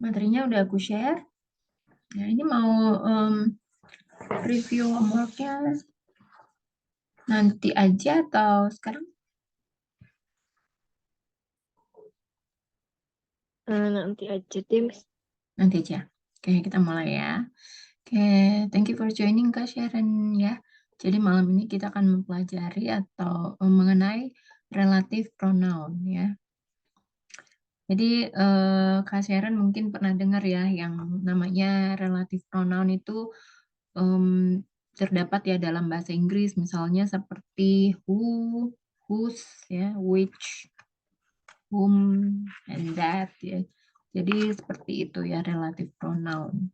Materinya udah aku share. Nah, ini mau review homeworknya nanti aja atau sekarang? Nanti aja deh, Miss. Nanti aja. Oke, kita mulai ya. Oke, thank you for joining Kak Sharon ya. Jadi malam ini kita akan mempelajari atau mengenai relative pronoun ya. Jadi Kak Sharon mungkin pernah dengar ya yang namanya relative pronoun itu em, terdapat ya dalam bahasa Inggris misalnya seperti who, whose ya, which, whom, and that ya. Jadi seperti itu ya relative pronoun.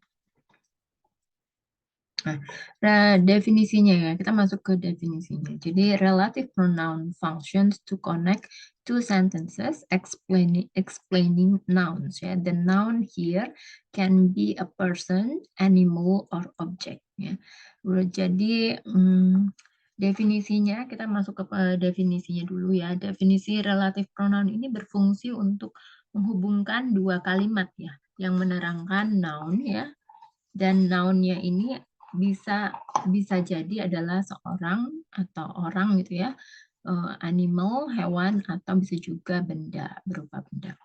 Nah, definisinya ya, kita masuk ke definisinya. Jadi, relative pronoun functions to connect two sentences explaining nouns. Ya. The noun here can be a person, animal, or object. Ya. Jadi, definisinya, kita masuk ke definisinya dulu ya. Definisi relative pronoun ini berfungsi untuk menghubungkan dua kalimat ya, yang menerangkan noun ya, dan nounnya ini bisa bisa jadi adalah seorang atau orang gitu ya, animal, hewan, atau bisa juga benda, berupa benda.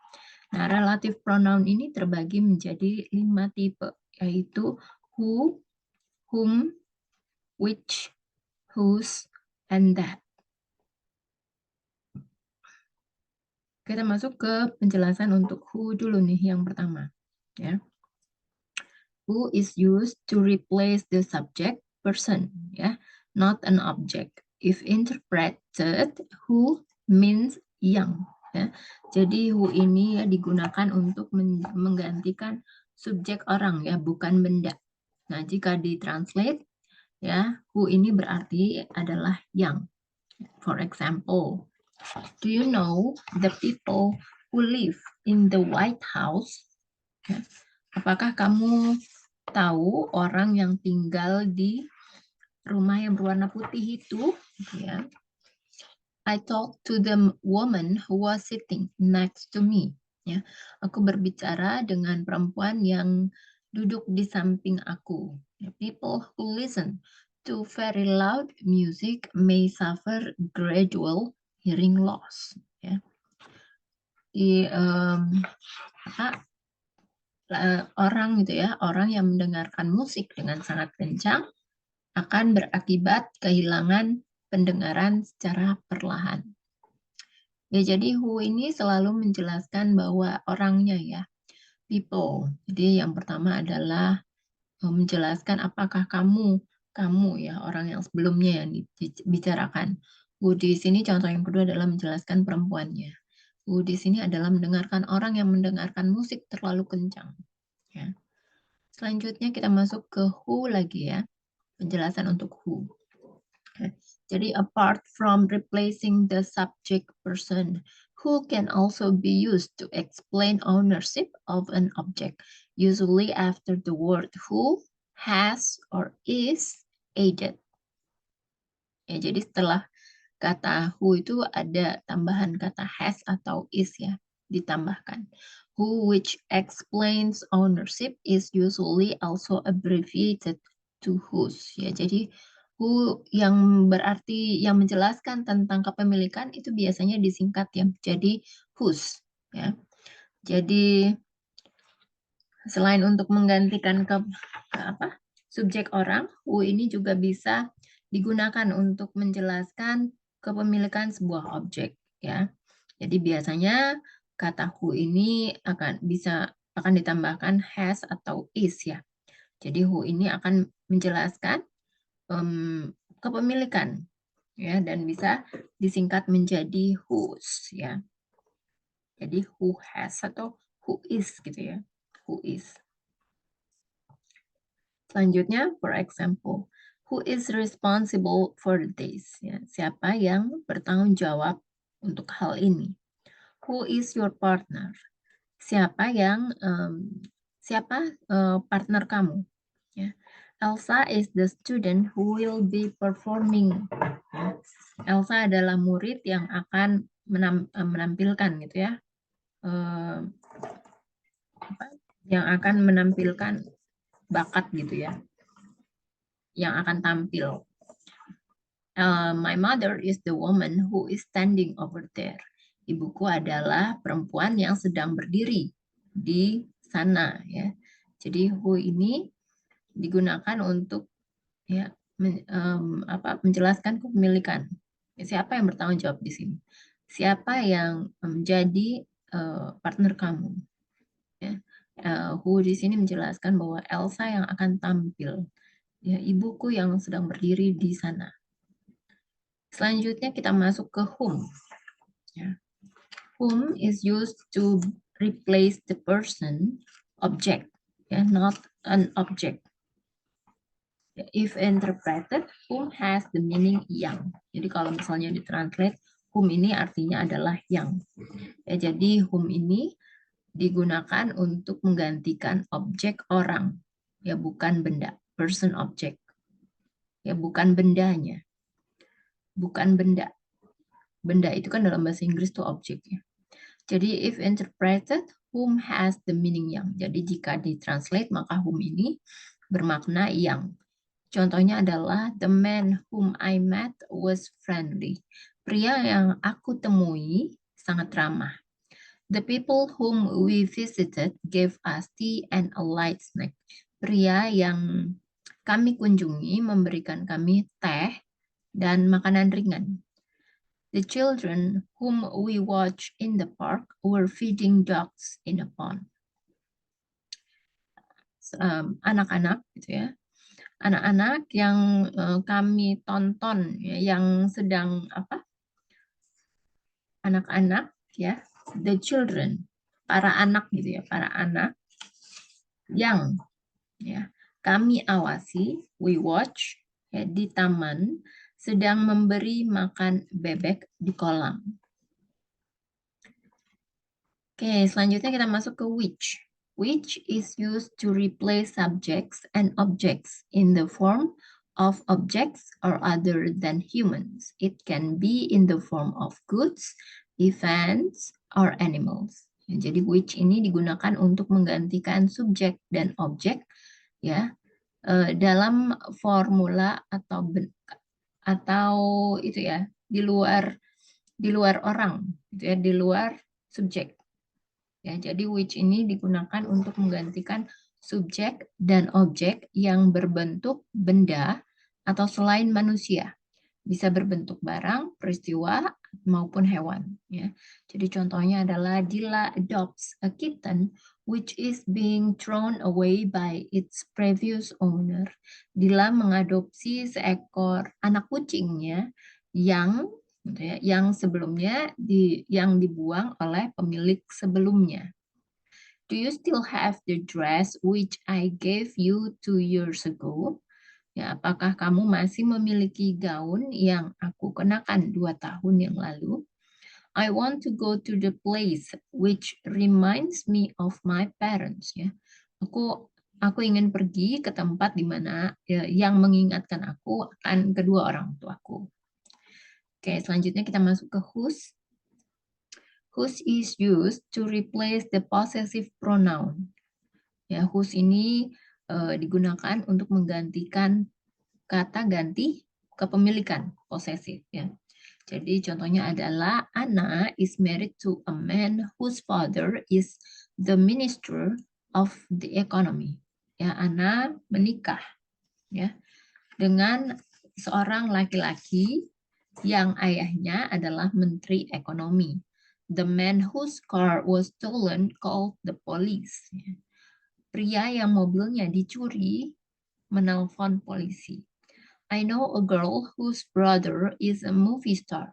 Nah, relative pronoun ini terbagi menjadi 5 tipe, yaitu who, whom, which, whose, and that. Kita masuk ke penjelasan untuk who dulu nih yang pertama ya. Who is used to replace the subject person, ya, not an object. If interpreted, who means yang. Ya. Jadi who ini ya digunakan untuk menggantikan subjek orang ya, bukan benda. Nah, jika ditranslate ya, who ini berarti adalah yang. For example, do you know the people who live in the White House? Ya. Apakah kamu tahu orang yang tinggal di rumah yang berwarna putih itu? Ya. I talked to the woman who was sitting next to me. Ya. Aku berbicara dengan perempuan yang duduk di samping aku. Ya. People who listen to very loud music may suffer gradual hearing loss. Ya. Di orang gitu ya, orang yang mendengarkan musik dengan sangat kencang akan berakibat kehilangan pendengaran secara perlahan. Ya, jadi who ini selalu menjelaskan bahwa orangnya ya, people. Jadi yang pertama adalah menjelaskan apakah kamu ya, orang yang sebelumnya yang dibicarakan. Who di sini contoh yang kedua adalah menjelaskan perempuannya. Who di sini adalah mendengarkan orang yang mendengarkan musik terlalu kencang. Ya. Selanjutnya kita masuk ke who lagi ya, penjelasan untuk who. Jadi apart from replacing the subject person, who can also be used to explain ownership of an object, usually after the word who, has, or is added. Ya, jadi setelah kata who itu ada tambahan kata has atau is ya, ditambahkan. Who which explains ownership is usually also abbreviated to whose. Ya, jadi who yang berarti yang menjelaskan tentang kepemilikan itu biasanya disingkat ya jadi whose ya. Jadi selain untuk menggantikan ke apa? Subjek orang, who ini juga bisa digunakan untuk menjelaskan kepemilikan sebuah objek ya. Jadi biasanya kata who ini akan ditambahkan has atau is ya. Jadi who ini akan menjelaskan kepemilikan ya, dan bisa disingkat menjadi whose ya. Jadi who has atau who is gitu ya. Who is. Selanjutnya, for example, who is responsible for this? Ya, siapa yang bertanggung jawab untuk hal ini? Who is your partner? Siapa yang partner kamu? Ya. Elsa is the student who will be performing. Ya. Elsa adalah murid yang akan menampilkan gitu ya. yang akan menampilkan bakat gitu ya, yang akan tampil. My mother is the woman who is standing over there. Ibuku adalah perempuan yang sedang berdiri di sana ya. Jadi who ini digunakan untuk ya menjelaskan kepemilikan. Siapa yang bertanggung jawab di sini? Siapa yang menjadi partner kamu? Ya. Who di sini menjelaskan bahwa Elsa yang akan tampil. Ya, ibuku yang sedang berdiri di sana. Selanjutnya kita masuk ke whom. Ya. Whom is used to replace the person, object, ya, not an object. If interpreted, whom has the meaning yang. Jadi kalau misalnya ditranslate, whom ini artinya adalah yang. Ya, jadi whom ini digunakan untuk menggantikan objek orang, ya bukan benda, person object. Ya bukan bendanya. Bukan benda. Benda itu kan dalam bahasa Inggris tuh objek ya. Jadi if interpreted, whom has the meaning yang. Jadi jika ditranslate maka whom ini bermakna yang. Contohnya adalah the man whom I met was friendly. Pria yang aku temui sangat ramah. The people whom we visited gave us tea and a light snack. Pria yang kami kunjungi memberikan kami teh dan makanan ringan. The children whom we watched in the park were feeding ducks in a pond. Anak-anak gitu ya. Anak-anak yang kami tonton ya, yang sedang apa? Anak-anak ya, the children, para anak gitu ya, para anak yang ya kami awasi, we watch ya, di taman sedang memberi makan bebek di kolam. Oke, selanjutnya kita masuk ke which. Which is used to replace subjects and objects in the form of objects or other than humans. It can be in the form of goods, events, or animals. Jadi which ini digunakan untuk menggantikan subjek dan objek ya dalam formula atau itu ya di luar orang gitu ya, di luar subjek. Ya, jadi which ini digunakan untuk menggantikan subjek dan objek yang berbentuk benda atau selain manusia. Bisa berbentuk barang, peristiwa, maupun hewan. Ya. Jadi contohnya adalah Dila adopts a kitten which is being thrown away by its previous owner. Dila mengadopsi seekor anak kucingnya yang yang sebelumnya yang dibuang oleh pemilik sebelumnya. Do you still have the dress which I gave you 2 years ago? Ya, apakah kamu masih memiliki gaun yang aku kenakan 2 tahun yang lalu? I want to go to the place which reminds me of my parents. Ya, aku ingin pergi ke tempat di mana ya, yang mengingatkan aku akan kedua orang tuaku. Oke, selanjutnya kita masuk ke whose. Whose is used to replace the possessive pronoun. Ya, whose ini digunakan untuk menggantikan kata ganti kepemilikan posesif ya. Jadi contohnya adalah Anna is married to a man whose father is the minister of the economy. Ya, Anna menikah ya dengan seorang laki-laki yang ayahnya adalah menteri ekonomi. The man whose car was stolen called the police. Pria yang mobilnya dicuri menelpon polisi. I know a girl whose brother is a movie star.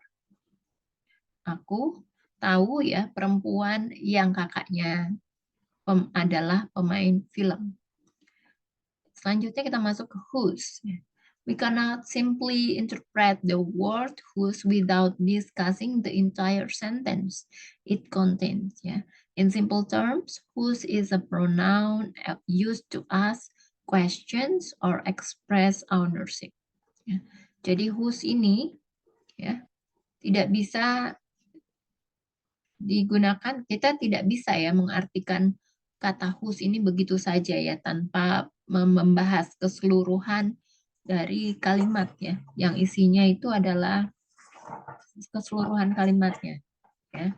Aku tahu ya perempuan yang kakaknya adalah pemain film. Selanjutnya kita masuk ke whose. We cannot simply interpret the word whose without discussing the entire sentence it contains. Ya. In simple terms, whose is a pronoun used to ask questions or express ownership. Ya. Jadi whose ini ya tidak bisa digunakan, kita tidak bisa ya mengartikan kata whose ini begitu saja ya, tanpa membahas keseluruhan dari kalimat ya, yang isinya itu adalah keseluruhan kalimatnya ya.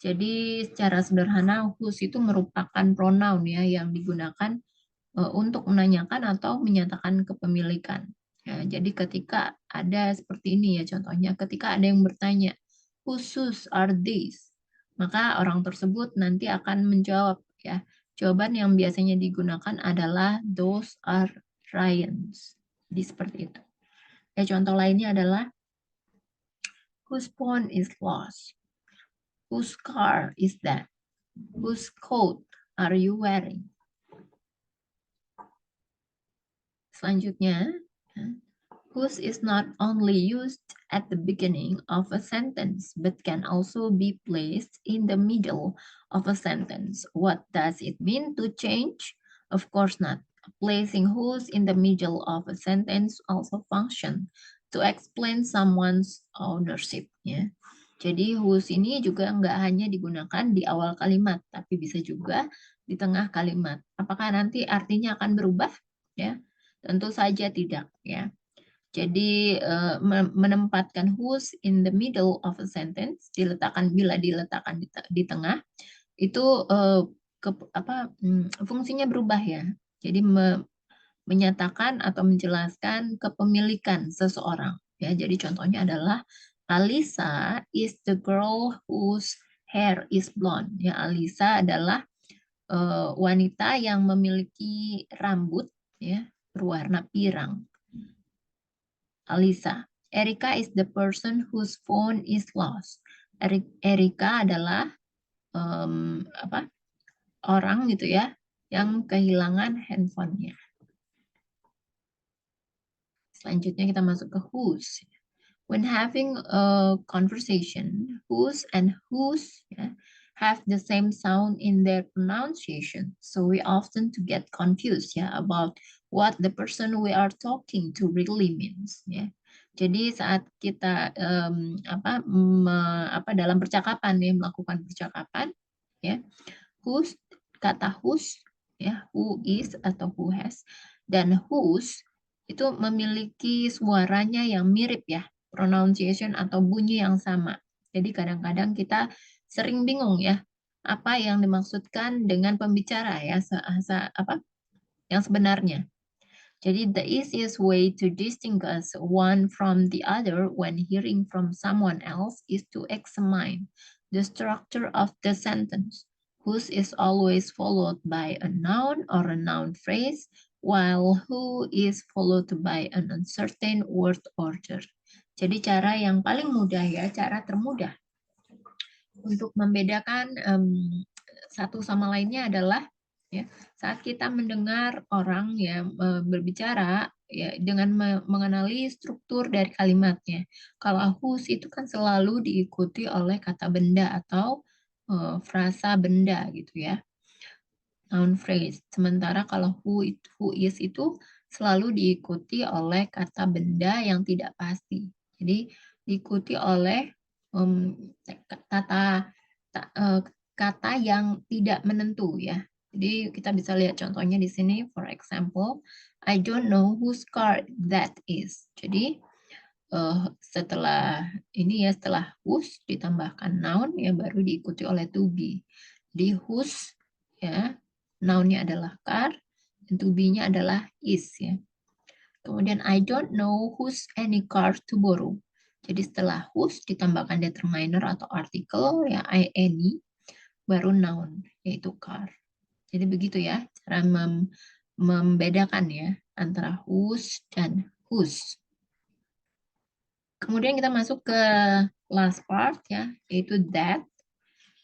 Jadi secara sederhana whose itu merupakan pronoun ya yang digunakan untuk menanyakan atau menyatakan kepemilikan. Ya, jadi ketika ada seperti ini ya contohnya, ketika ada yang bertanya, whose shoes are these? Maka orang tersebut nanti akan menjawab ya. Jawaban yang biasanya digunakan adalah those are Ryan's. Jadi seperti itu. Ya, contoh lainnya adalah whose phone is lost? Whose car is that? Whose coat are you wearing? Selanjutnya, whose is not only used at the beginning of a sentence, but can also be placed in the middle of a sentence. What does it mean to change? Of course not. Placing whose in the middle of a sentence also function to explain someone's ownership. Ya. Jadi whose ini juga nggak hanya digunakan di awal kalimat, tapi bisa juga di tengah kalimat. Apakah nanti artinya akan berubah? Ya, tentu saja tidak. Ya. Jadi menempatkan whose in the middle of a sentence, bila diletakkan di tengah, itu fungsinya berubah ya. Jadi menyatakan atau menjelaskan kepemilikan seseorang. Ya, jadi contohnya adalah Alisa is the girl whose hair is blonde. Ya, Alisa adalah wanita yang memiliki rambut ya berwarna pirang. Alisa. Erika is the person whose phone is lost. Erika adalah orang gitu ya yang kehilangan handphonenya. Selanjutnya kita masuk ke whose. When having a conversation, whose and whose have the same sound in their pronunciation. So we often to get confused about what the person we are talking to really means. Jadi saat kita dalam percakapan melakukan percakapan whose, kata whose who is atau who has, dan whose itu memiliki suaranya yang mirip ya, pronunciation atau bunyi yang sama. Jadi kadang-kadang kita sering bingung ya, apa yang dimaksudkan dengan pembicara ya, yang sebenarnya. Jadi the easiest way to distinguish one from the other when hearing from someone else is to examine the structure of the sentence. Whose is always followed by a noun or a noun phrase, while who is followed by an uncertain word order. Jadi cara yang paling mudah ya, cara termudah untuk membedakan satu sama lainnya adalah ya, saat kita mendengar orang ya berbicara ya dengan mengenali struktur dari kalimatnya. Kalau whose itu kan selalu diikuti oleh kata benda atau frasa benda gitu ya. Noun phrase. Sementara kalau who is itu selalu diikuti oleh kata benda yang tidak pasti. Jadi diikuti oleh kata yang tidak menentu ya. Jadi kita bisa lihat contohnya di sini. For example, I don't know whose car that is. Jadi setelah ini ya, setelah whose ditambahkan noun ya baru diikuti oleh to be. Di whose ya nounnya adalah car dan to be-nya adalah is ya. Kemudian I don't know whose any car to borrow. Jadi setelah whose ditambahkan determiner atau artikel ya any baru noun yaitu car. Jadi begitu ya cara membedakan ya antara whose dan whose. Kemudian kita masuk ke last part ya yaitu that.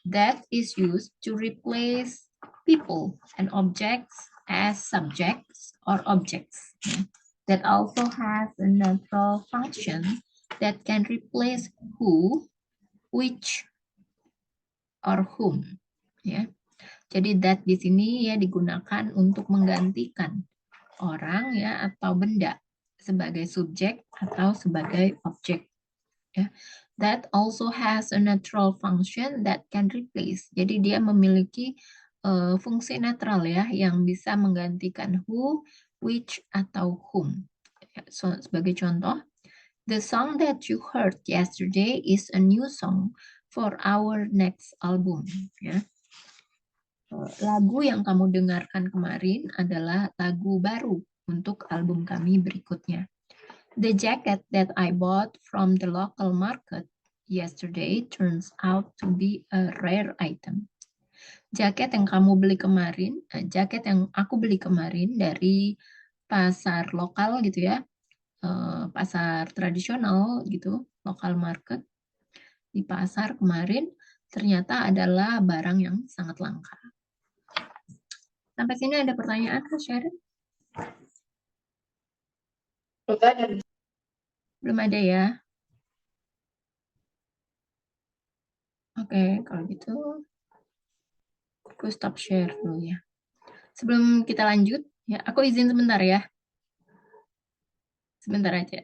That is used to replace people and objects as subjects or objects. That also has a neutral function that can replace who, which, or whom. Ya. Jadi that di sini ya digunakan untuk menggantikan orang ya atau benda sebagai subjek atau sebagai objek. Ya. That also has a neutral function that can replace. Jadi dia memiliki fungsi netral ya, yang bisa menggantikan who, which, atau whom. Sebagai contoh, the song that you heard yesterday is a new song for our next album. Ya. Lagu yang kamu dengarkan kemarin adalah lagu baru untuk album kami berikutnya. The jacket that I bought from the local market yesterday turns out to be a rare item. Jaket yang kamu beli kemarin, jaket yang aku beli kemarin dari pasar lokal gitu ya, pasar tradisional gitu, local market di pasar kemarin ternyata adalah barang yang sangat langka. Sampai sini ada pertanyaan, Kak Sharon? Belum ada ya? Oke, kalau gitu aku stop share dulu ya. Sebelum kita lanjut, ya aku izin sebentar ya. Sebentar aja.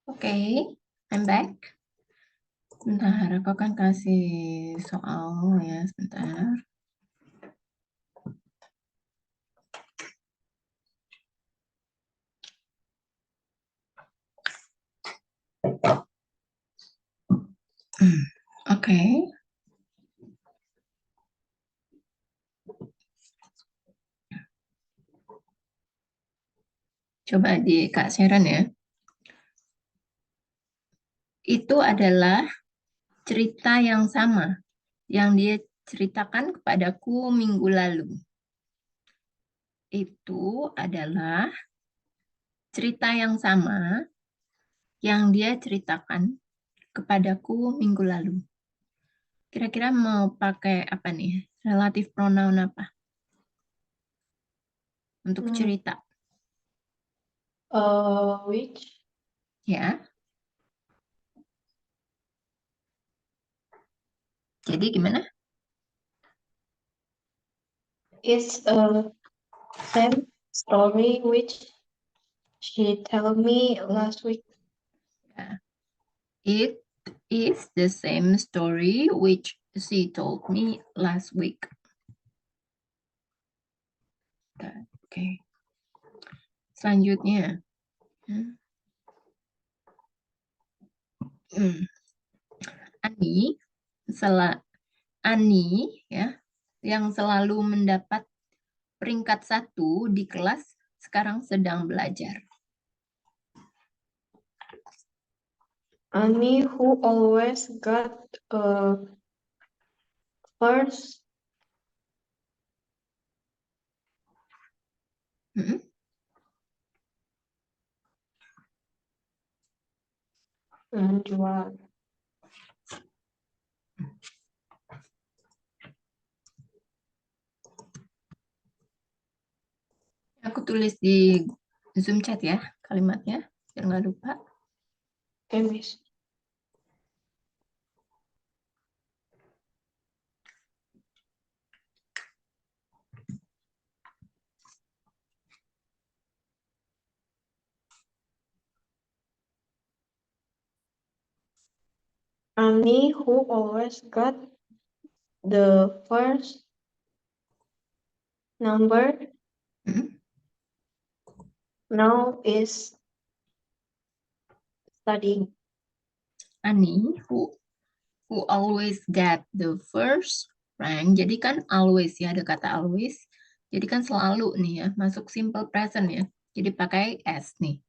Oke, I'm back. Sebentar, aku akan kasih soal ya, sebentar. Oke. Coba di Kak Sharon ya. Itu adalah cerita yang sama yang dia ceritakan kepadaku minggu lalu. Itu adalah cerita yang sama yang dia ceritakan kepadaku minggu lalu. Kira-kira mau pakai apa nih? Relatif pronoun apa? Untuk cerita. Which Ya. Jadi gimana? is a same story which She told me last week. Ya. It is the same story which she told me last week. Oke. Selanjutnya. Ani ya, yang selalu mendapat peringkat 1 di kelas sekarang sedang belajar. Annie who always got first. Jual. Aku tulis di Zoom chat ya kalimatnya biar nggak lupa. Miss. Annie who always got the first number now is studying. Ani who always get the first rank. Jadi kan always ya, ada kata always. Jadi kan selalu nih ya, masuk simple present ya. Jadi pakai S nih.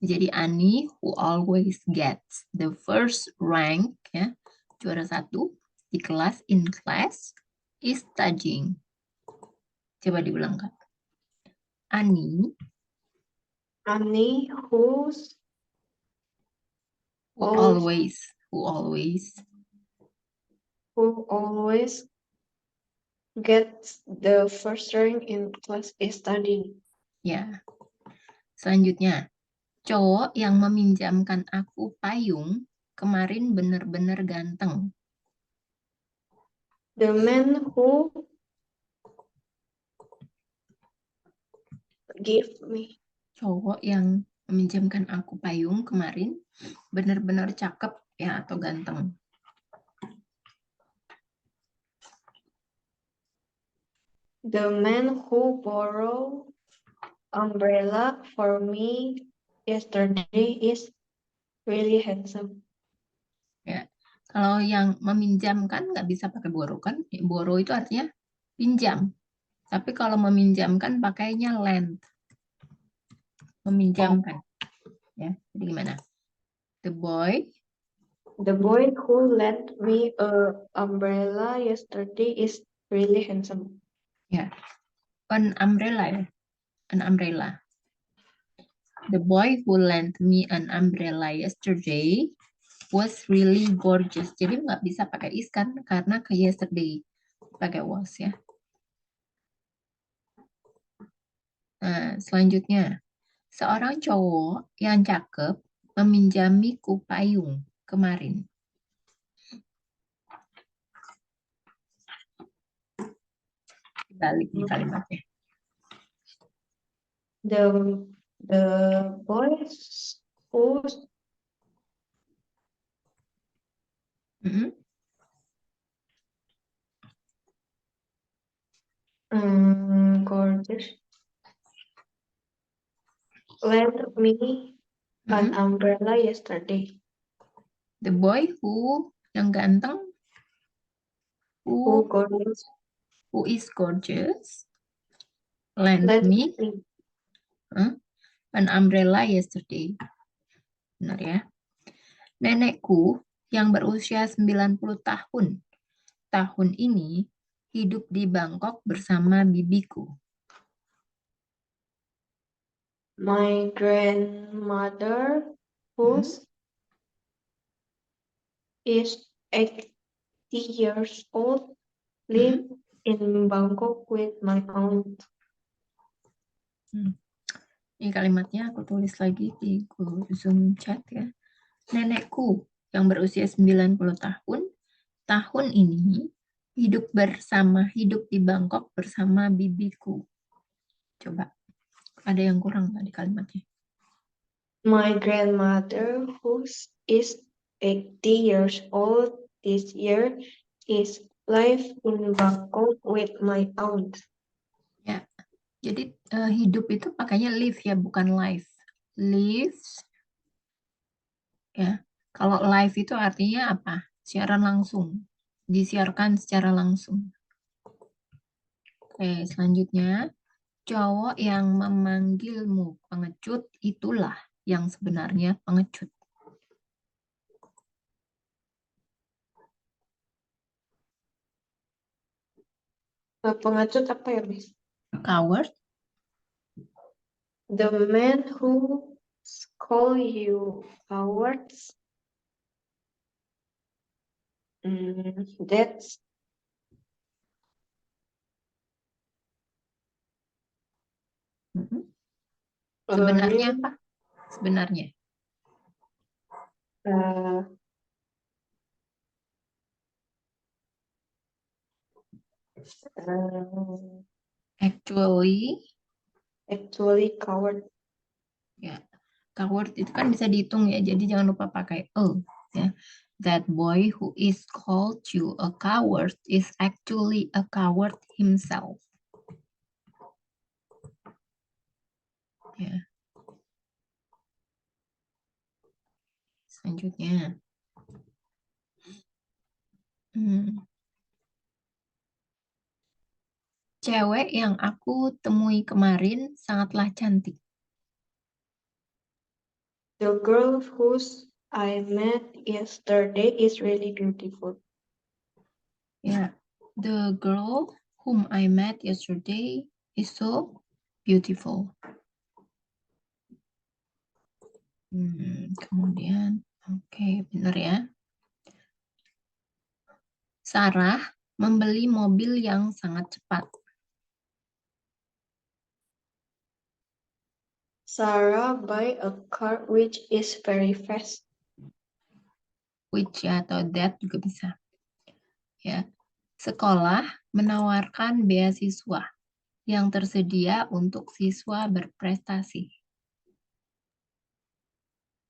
Jadi Ani who always gets the first rank ya, juara 1 di kelas, in class, is studying. Coba diulang Kak. Ani who always gets the first rank in class is studying. Ya. Selanjutnya, cowok yang meminjamkan aku payung kemarin benar-benar ganteng. The man who give me. Cowok yang meminjamkan aku payung kemarin benar-benar cakep ya atau ganteng. The man who borrowed umbrella for me yesterday is really handsome. Ya. Kalau yang meminjamkan nggak bisa pakai borrow kan? Borrow itu artinya pinjam. Tapi kalau meminjamkan pakainya lend. Meminjamkan. Ya, jadi gimana? The boy who lent me a umbrella yesterday is really handsome. ya. An umbrella ya. An umbrella. The boy who lent me an umbrella yesterday was really gorgeous. Jadi nggak bisa pakai is kan karena ke yesterday pakai was ya. Nah, selanjutnya seorang cowok yang cakep meminjamiku payung kemarin. Balik di kalimatnya. The boys who gorgeous lent me an umbrella yesterday. The boy who yang ganteng who is gorgeous lent me an umbrella yesterday. Benar ya. Nenekku yang berusia 90 tahun tahun ini hidup di Bangkok bersama bibiku. My grandmother who is 80 years old live in Bangkok with my aunt. Ini kalimatnya aku tulis lagi di Zoom chat ya. Nenekku yang berusia 90 tahun ini hidup di Bangkok bersama bibiku. Coba, ada yang kurang nggak di kalimatnya? My grandmother, who is 80 years old this year, is live in Bangkok with my aunt. Ya, jadi hidup itu pakainya live ya, bukan live. Lives, ya. Kalau live itu artinya apa? Siaran langsung. Disiarkan secara langsung. Oke, selanjutnya. Cowok yang memanggilmu pengecut itulah yang sebenarnya pengecut. Pengecut apa ya, Miss? Coward, The man who call you cowards. That's sebenarnya real. apa? Sebenarnya. Uh, uh, Actually, coward. ya, coward itu kan bisa dihitung ya, jadi jangan lupa pakai ya. That boy who is called you a coward is actually a coward himself. Ya. Selanjutnya. Cewek yang aku temui kemarin sangatlah cantik. The girl whose I met yesterday is really beautiful. Ya, the girl whom I met yesterday is so beautiful. Kemudian, oke, benar ya. Sarah membeli mobil yang sangat cepat. Sarah buy a car which is very fast. Which ya, atau that juga bisa. Ya, sekolah menawarkan beasiswa yang tersedia untuk siswa berprestasi.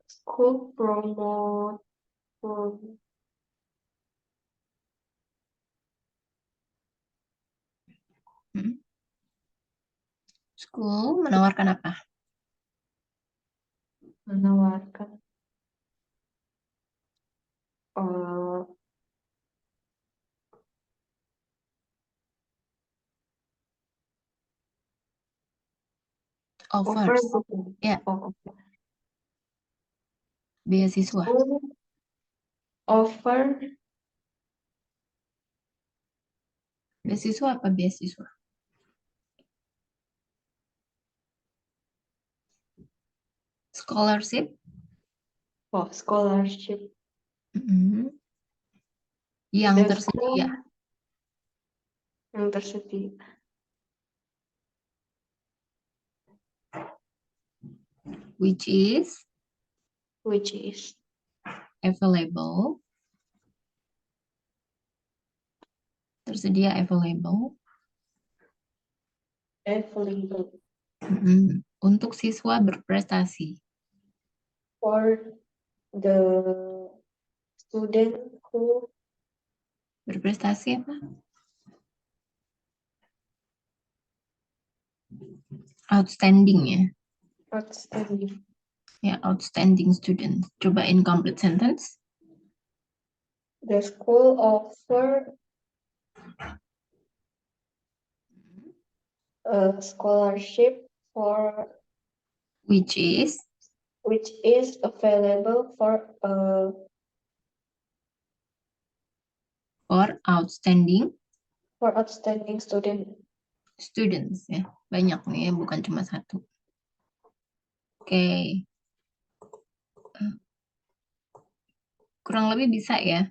School promote Hmm. School menawarkan apa? menawarkan uh, offer Offers. Ya, oh, beasiswa. school offer Beasiswa apa beasiswa? Scholarship. scholarship. Yang The tersedia. school yang tersedia. Which is available. Tersedia available. Available Untuk siswa berprestasi. for the student who Berprestasi apa? Outstanding ya. outstanding. Ya, outstanding student. Coba in complete sentence. The school offer a scholarship for Which is available for outstanding student. students ya. Banyak nih ya, bukan cuma satu. Oke. Kurang lebih bisa ya.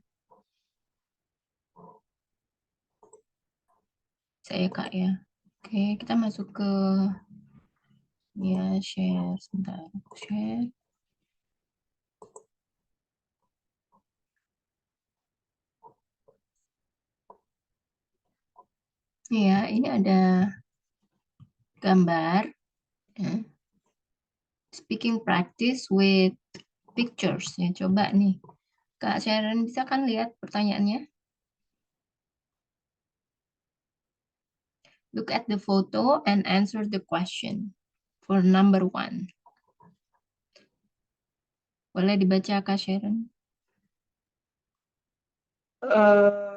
Saya Kak ya. Oke, kita masuk ke ya share sebentar. Aku share. Ya, ini ada gambar. Ya. speaking practice with pictures ya. Coba nih, Kak Sharon bisa kan lihat pertanyaannya? Look at the photo and answer the question for number 1. Boleh dibaca Kak Sharon? Uh,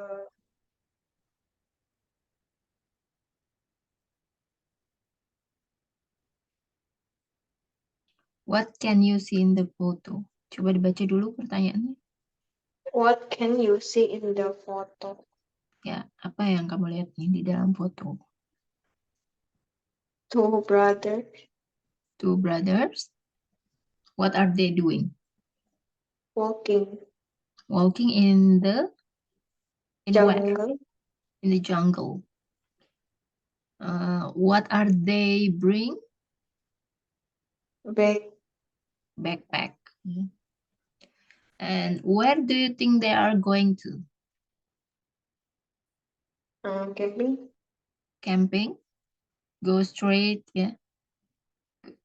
What can you see in the photo? Coba dibaca dulu pertanyaannya. what can you see in the photo? Ya, apa yang kamu lihat nih di dalam foto? Two brothers Two brothers. What are they doing? walking Walking in where? jungle In the jungle. What are they bring? back Backpack. And where do you think they are going to? camping. Camping. Go straight, ya.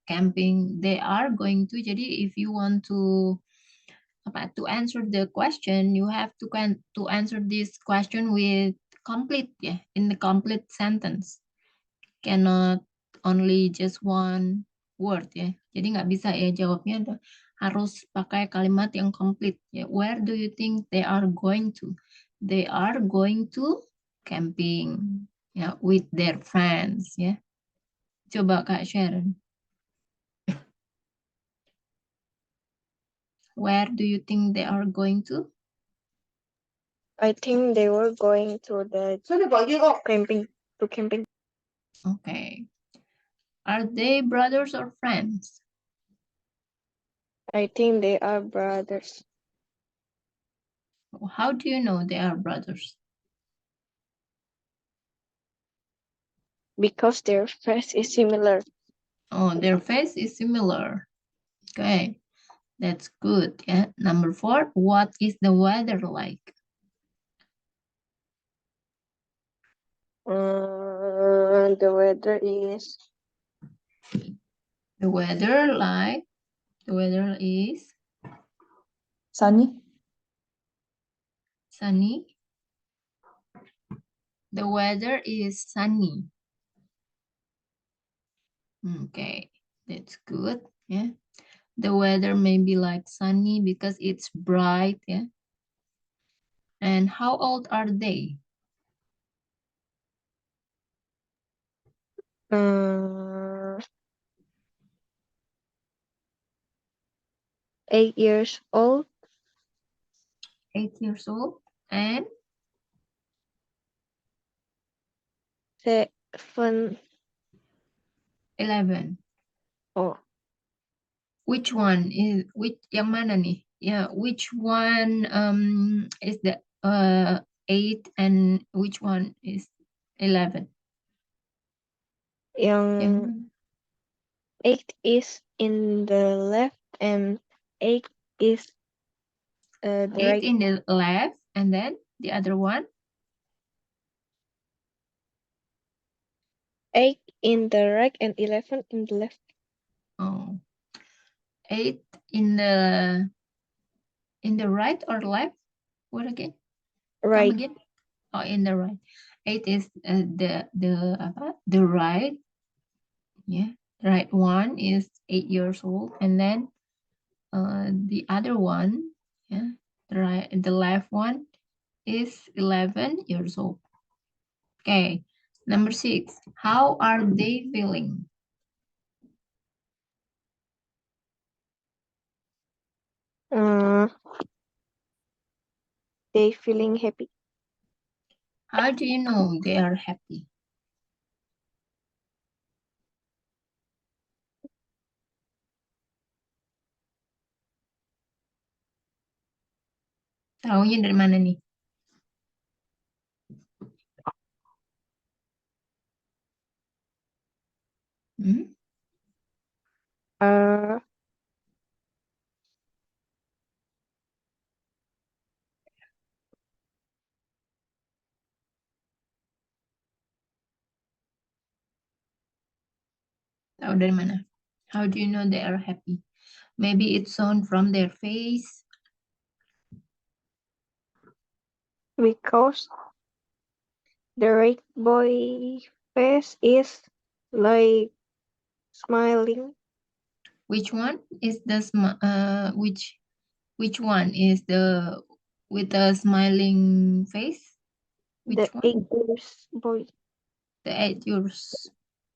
Camping. They are going to. Jadi if you want to answer the question, you have to answer this question with complete, ya, in the complete sentence. Cannot only just one word, ya. Jadi nggak bisa ya jawabnya harus pakai kalimat yang complete, ya. Where do you think they are going to? They are going to camping, ya, with their friends, ya. Coba Kak Sharon. Where do you think they are going to? I think they were going to the camping to camping. Okay. Are they brothers or friends? I think they are brothers How do you know they are brothers? because their face is similar. Oh, their face is similar. Okay, that's good. Yeah. Number 4, what is the weather like? The weather is The weather is sunny. sunny. The weather is sunny. Okay, that's good. Yeah. The weather may be like sunny because it's bright. Yeah. And how old are they? Uh, 8 years old. 8 years old and 7. 11. Oh, Which yang mana nih? Yeah, which one is the 8 and which one is 11? Yang yang mana? 8 is in the left and 8 is the 8 right. in the left and then the other one? 8 in the right and 11 in the left. Oh. 8 in the right or left? What again? Right. Come again? Oh, in the right. 8 is the right. Yeah. Right one is 8 years old and then the other one, yeah, the left one is 11 years old. Okay, number 6. How are they feeling? They feeling happy. How do you know they are happy? Tahunya dari mana nih? Hmm? Uh, Tahu dari mana? How do you know they are happy? Maybe it's shown from their face. Because the red boy face is like smiling. Which one is the which one is the with the smiling face? The Which one? 8 years boy. The 8 years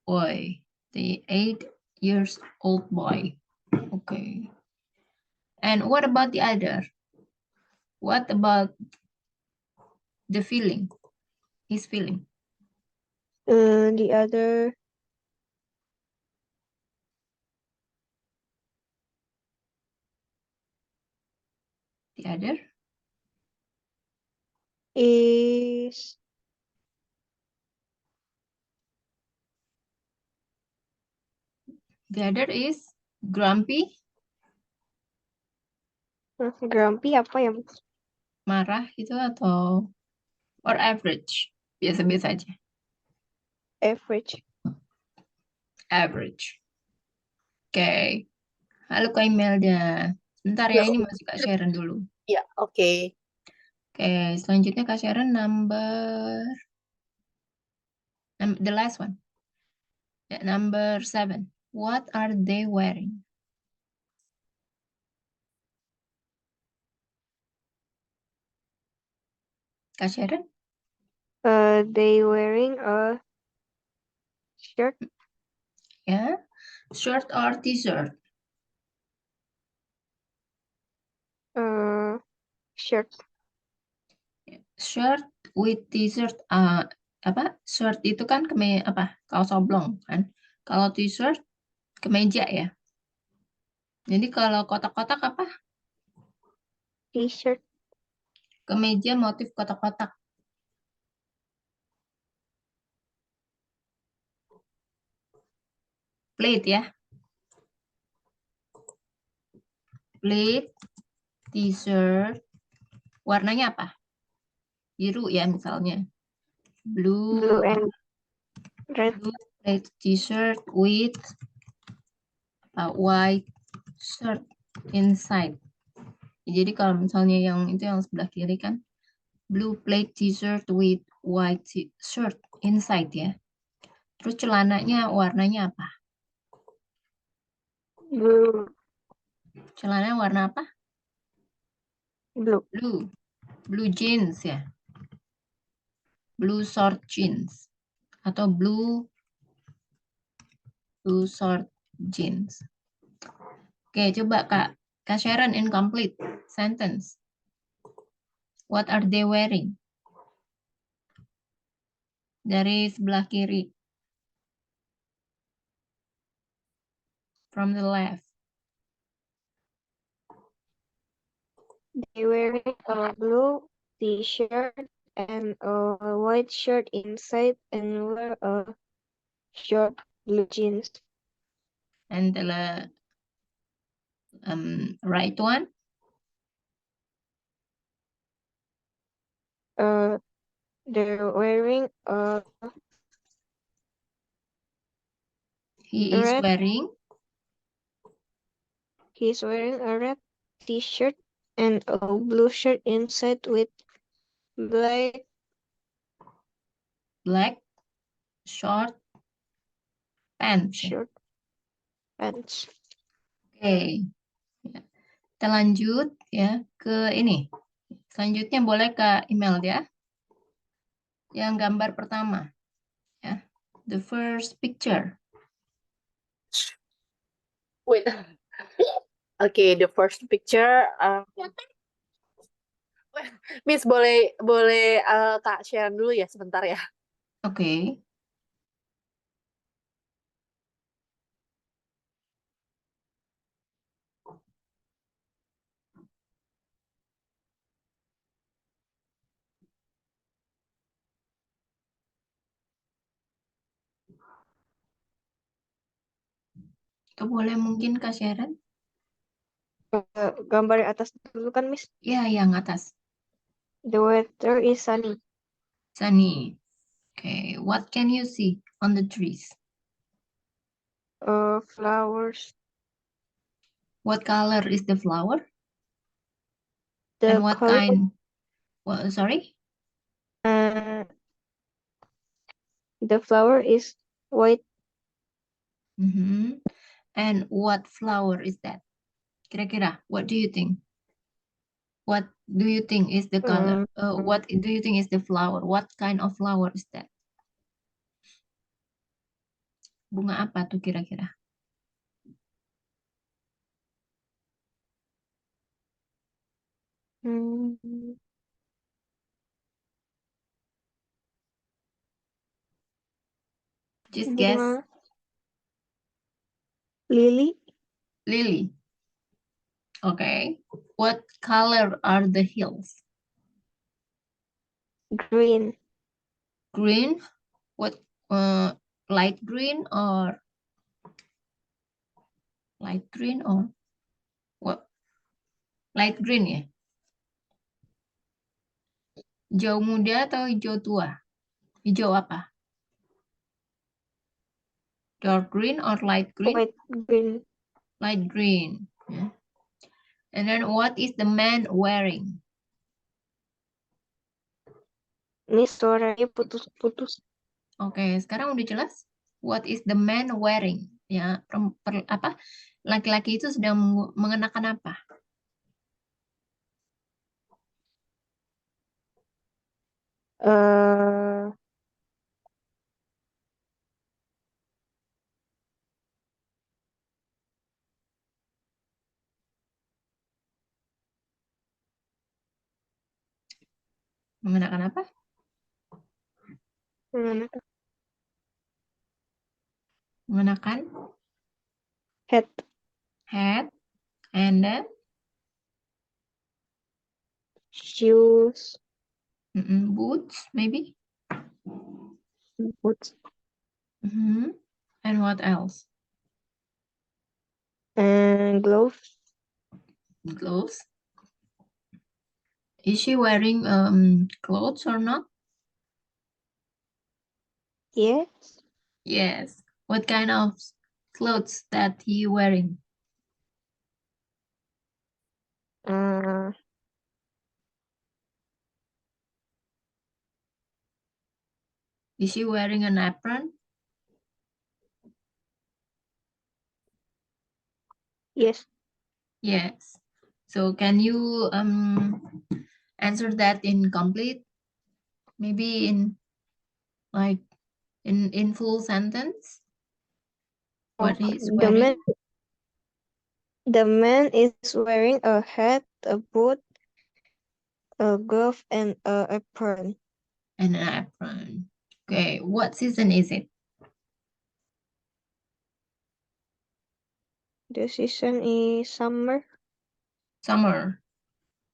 boy. The 8 years old boy. Okay. And what about the other? What about the feeling? His feeling. The other The other? is The other is grumpy, grumpy apa ya? marah gitu atau or average? Biasa-biasa aja. Average. Average. Oke. Halo Kak Imelda. Sebentar ya, ini masih Kak Sharon dulu. Ya, oke. Oke, selanjutnya Kak Sharon the last one. Number 7. What are they wearing? Kak Sharon? They wearing a shirt. Ya. Shirt or t-shirt? Shirt. Shirt with t-shirt. Apa? Shirt itu kan kaos oblong kan. Kalau t-shirt kemeja ya. Jadi kalau kotak-kotak apa? T-shirt. Kemeja motif kotak-kotak. Plate ya. Plate, t-shirt. Warnanya apa? Biru ya misalnya. Blue and red. Blue plate t-shirt with a white shirt inside. Jadi kalau misalnya yang itu yang sebelah kiri kan blue plate t-shirt with white shirt inside ya. Terus celananya warnanya apa? Blue. Celananya warna apa? Blue. Blue. Blue jeans ya. Blue short jeans. Atau blue short jeans. Oke, coba Kak Sharon incomplete sentence. What are they wearing? Dari sebelah kiri. From the left. They wearing a blue t-shirt and a white shirt inside and wear a short blue jeans. And the right one. They're wearing a He is red. wearing He's wearing a red t-shirt and a blue shirt inside with black black short pants. shirt pants. Oke. Ya. Kita lanjut ya ke ini. Selanjutnya boleh ke email ya. Yang gambar pertama. Ya. The first picture. Wait. Oke, the first picture. Miss boleh Kak Sharon dulu ya sebentar ya. Oke. Itu boleh mungkin Kak Sharon? Gambar yang atas dulu kan, Miss? Ya, yang atas. The weather is sunny. Sunny. Okay, what can you see on the trees? flowers. What color is the flower? The And what color, kind? Well, sorry? the flower is white. Mhm. And what flower is that? Kira-kira, what do you think? What do you think is the color? What do you think is the flower? What kind of flower is that? Bunga apa tuh kira-kira? Just guess. Bunga lily. Lily. Okay. What color are the hills? Green. Green? What light green or what? Light green ya? Hijau muda atau hijau tua? Hijau apa? Dark green or light green? White green. Light green. Yeah. And then what is the man wearing? Ini suaranya putus-putus. Oke, sekarang udah jelas. What is the man wearing? Ya, apa? Laki-laki itu sedang mengenakan apa? Mengenakan apa? Mengenakan Hat. hat and then Shoes. boots maybe. Boots. And what else? And gloves. Clothes. Is she wearing clothes or not? Yes. Yes. What kind of clothes that he wearing? Is she wearing an apron? Yes. Yes. So can you answer that in complete? Maybe in like in full sentence? What he's wearing? The man is wearing a hat, a boot, a glove, and a apron. And an apron. Okay, what season is it? The season is summer. Summer.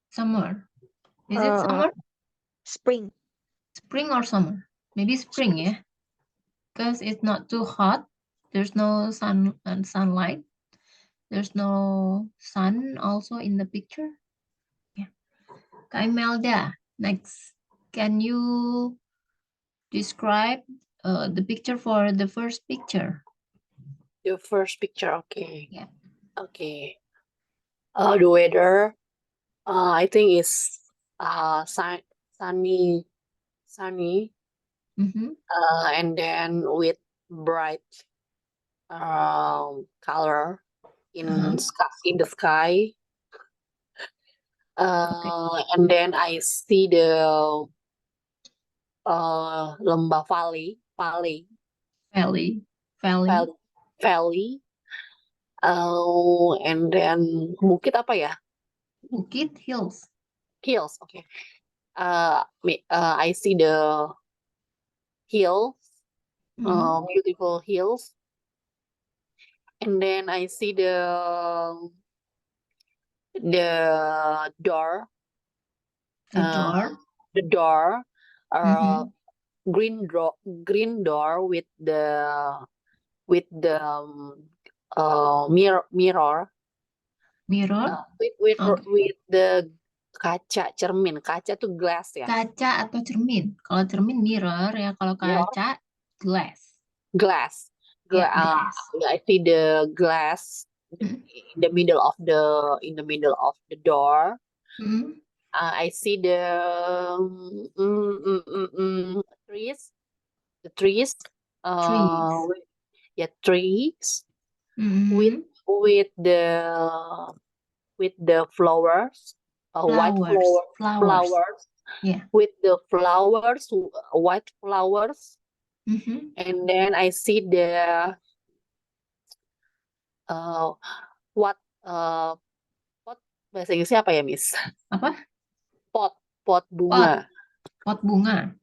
Summer. Is it summer? Spring. Spring or summer? Maybe spring, yeah? Because it's not too hot. There's no sunlight. There's no sun also in the picture. Yeah. Kak Imelda, next. Can you describe the picture for the first picture? The first picture, okay. Yeah. Okay. The weather, I think is sunny, and then with bright color in the sky. And then I see the lembah valley. And then bukit apa ya? Bukit, hills. Hills, okay. I see the hills, beautiful hills. And then I see the door. The door. Green door with the mirror. With the kaca, cermin. Kaca tuh glass ya. Kaca atau cermin. Kalau cermin mirror ya, kalau kaca glass. Gla Yeah, glass. I see the glass Mhm. in the middle of the door. Mhm. I see the trees. The trees. Trees. Trees with Mhm. with the flowers, white Flowers. Flowers. flowers Yeah. with the flowers, white flowers, Mhm. and then I see the uh, what pot, bahasa Inggrisnya apa ya, Miss? Apa? Pot Pot. bunga. Pot bunga.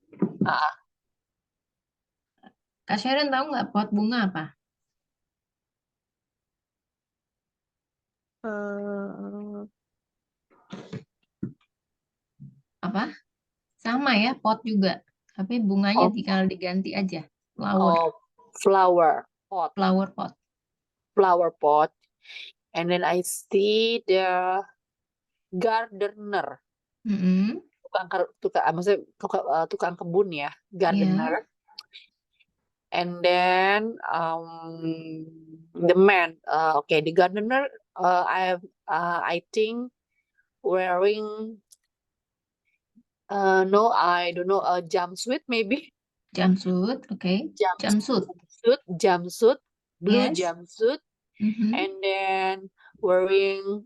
Ah, Kak Sharon tahu nggak pot bunga apa? Uh, Apa? Sama ya, pot juga. Tapi bunganya oh, tinggal diganti aja. Flower. flower Flower pot. pot, and then I see the gardener, Mhm. maksudnya tukang kebun ya, Iya. gardener. And then the man, the gardener, I think wearing no, I don't know, a jumpsuit maybe. Jumpsuit. Oke. Jumpsuit. Jumpsuit, blue Yes. jumpsuit, Mhm. and then wearing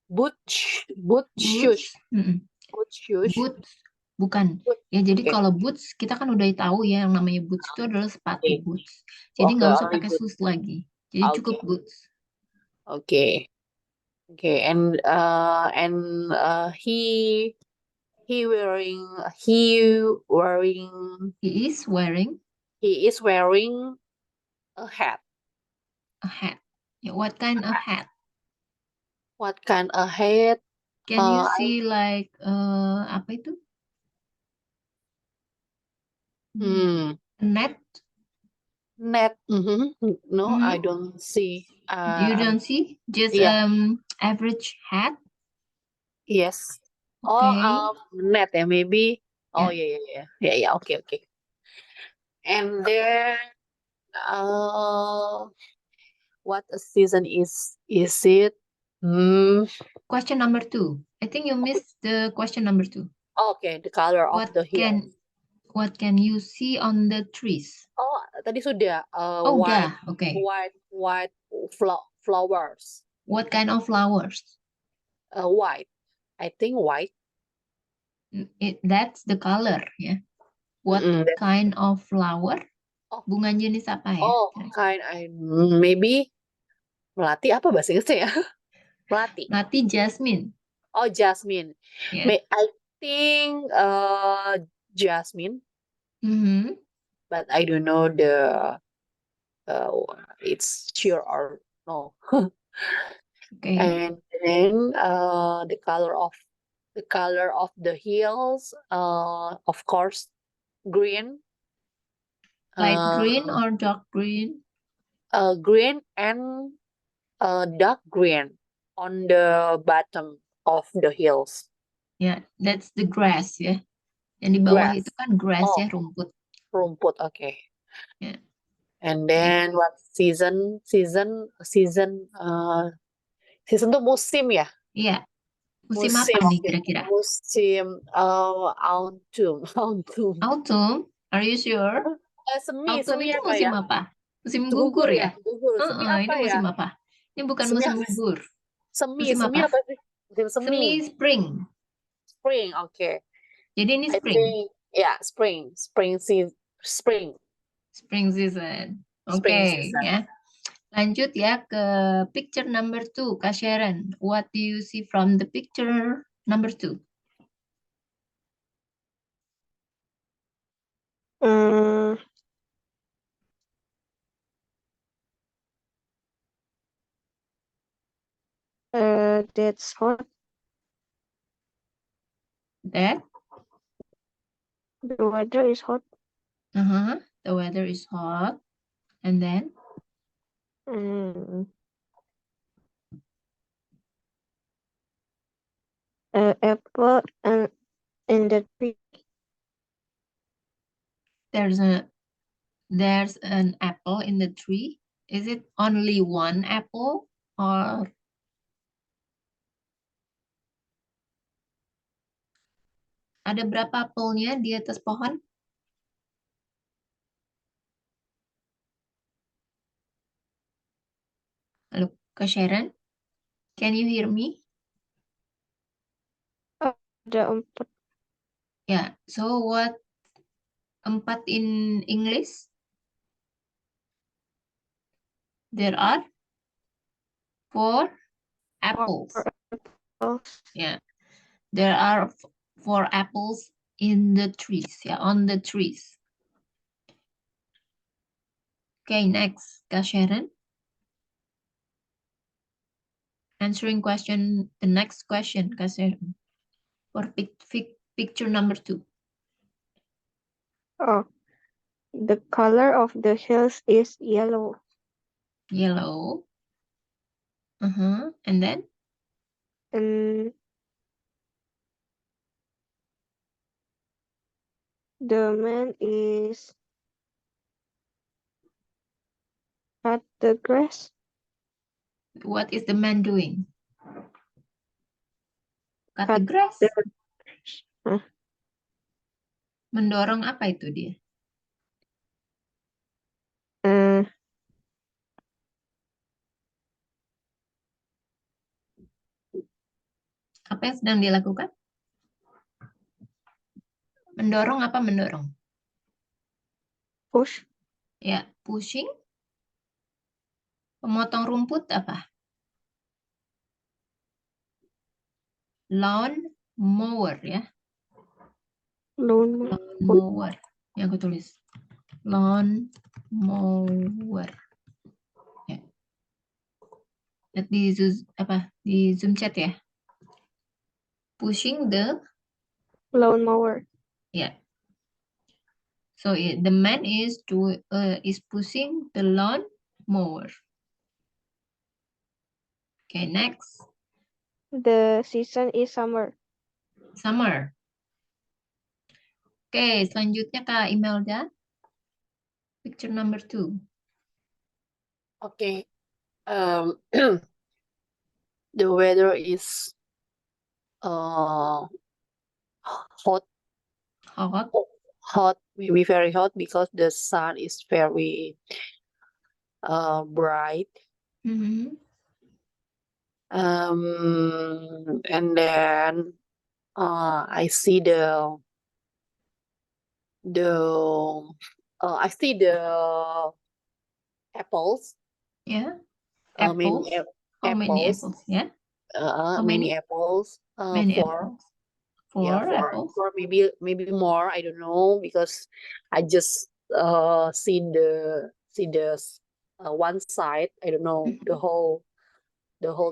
boot shoes, Boots. Mhm. boot shoes. Boots. Bukan. Boot. Ya, jadi Okay. kalau boots, kita kan udah tahu ya yang namanya boots itu adalah sepatu Okay. boots. Jadi Okay, nggak usah only pakai boot. shoes lagi. Jadi cukup Okay. boots. Okay. Okay, and he wearing He is wearing a hat. a hat. Yeah, what kind of hat? What kind of hat? Can you see like apa itu? Net? Net. No, I Mhm. don't see. You don't see? Just Yeah. average hat? Yes. Okay. Net ya, maybe. Oh, Yeah. yeah. Okay. And then, what season is it? Question number 2. I think you missed the question number 2. Okay, the color of the hill. What can you see on the trees? Oh, tadi sudah. Oh, White, udah. Okay. white flowers. What kind of flowers? White. I think white. That's the color, ya. What kind of flower? Oh. Bunga jenis apa ya? Oh, maybe melati apa bahasa Inggrisnya ya? Melati. Melati jasmine. Oh, jasmine. Yeah. I think jasmine. But I don't know it's sure or no. Okay. And then the color of the hills, of course, green. Light green or dark green? Green and dark green on the bottom of the hills. Yeah, that's the grass ya. Yang di bawah itu kan grass ya, rumput. Rumput, okay. Yeah. And then what season tuh musim ya? Iya. Musim apa nih kira-kira? Musim autumn. Autumn? Are you sure? Semi Autumn itu apa musim ya? apa? Musim gugur ya? Gugur. Semi apa ini musim apa? Ini bukan Semi musim apa? gugur. Semi apa? apa sih? Musim Semi spring. Spring, okay. Jadi ini I spring. think, yeah, spring season. Spring season. Oke, Spring season. ya. Lanjut ya ke picture number 2, Kak Sharon. What do you see from the picture number 2? That's hot. That? The weather is hot. The weather is hot. And then? Apple and in the tree. There's a there's an apple in the tree. Is it only one apple or ada berapa apelnya di atas pohon? Halo, Kak Sharon? Can you hear me? Ada 4. Yeah, so what 4 in English? There are 4 apples. apples. Yeah, there are 4 apples in the trees. Yeah, on the trees. Okay, next, Kak Sharon. Answering question, the next question, Kak Sharon. For picture number 2. Oh, the color of the hills is yellow. Yellow. And then? And the man is at the grass. What is the man doing? Cut the Cut grass. Huh? Mendorong apa itu dia? Apa yang sedang dilakukan? Mendorong apa mendorong? Push. Ya, pushing. Pemotong rumput apa? Lawn mower ya. Lawn Lawn mower. Yang aku tulis. Lawn mower. Ya. Lihat di Zoom chat ya. Pushing the lawn mower. Yeah. So the man is pushing the lawn mower. Okay, next. The season is summer. Summer. Oke, selanjutnya Kak Imelda. Picture number 2. Okay. The weather is hot. Hot. Maybe very hot because the sun is very bright. And then I see the I see the apples. Yeah. Many Apples. How many apples. apples? Yeah. Many apples. Many 4. apples. Yeah, 4 apples. 4, maybe more. I don't know because I just see the one side. I don't know the whole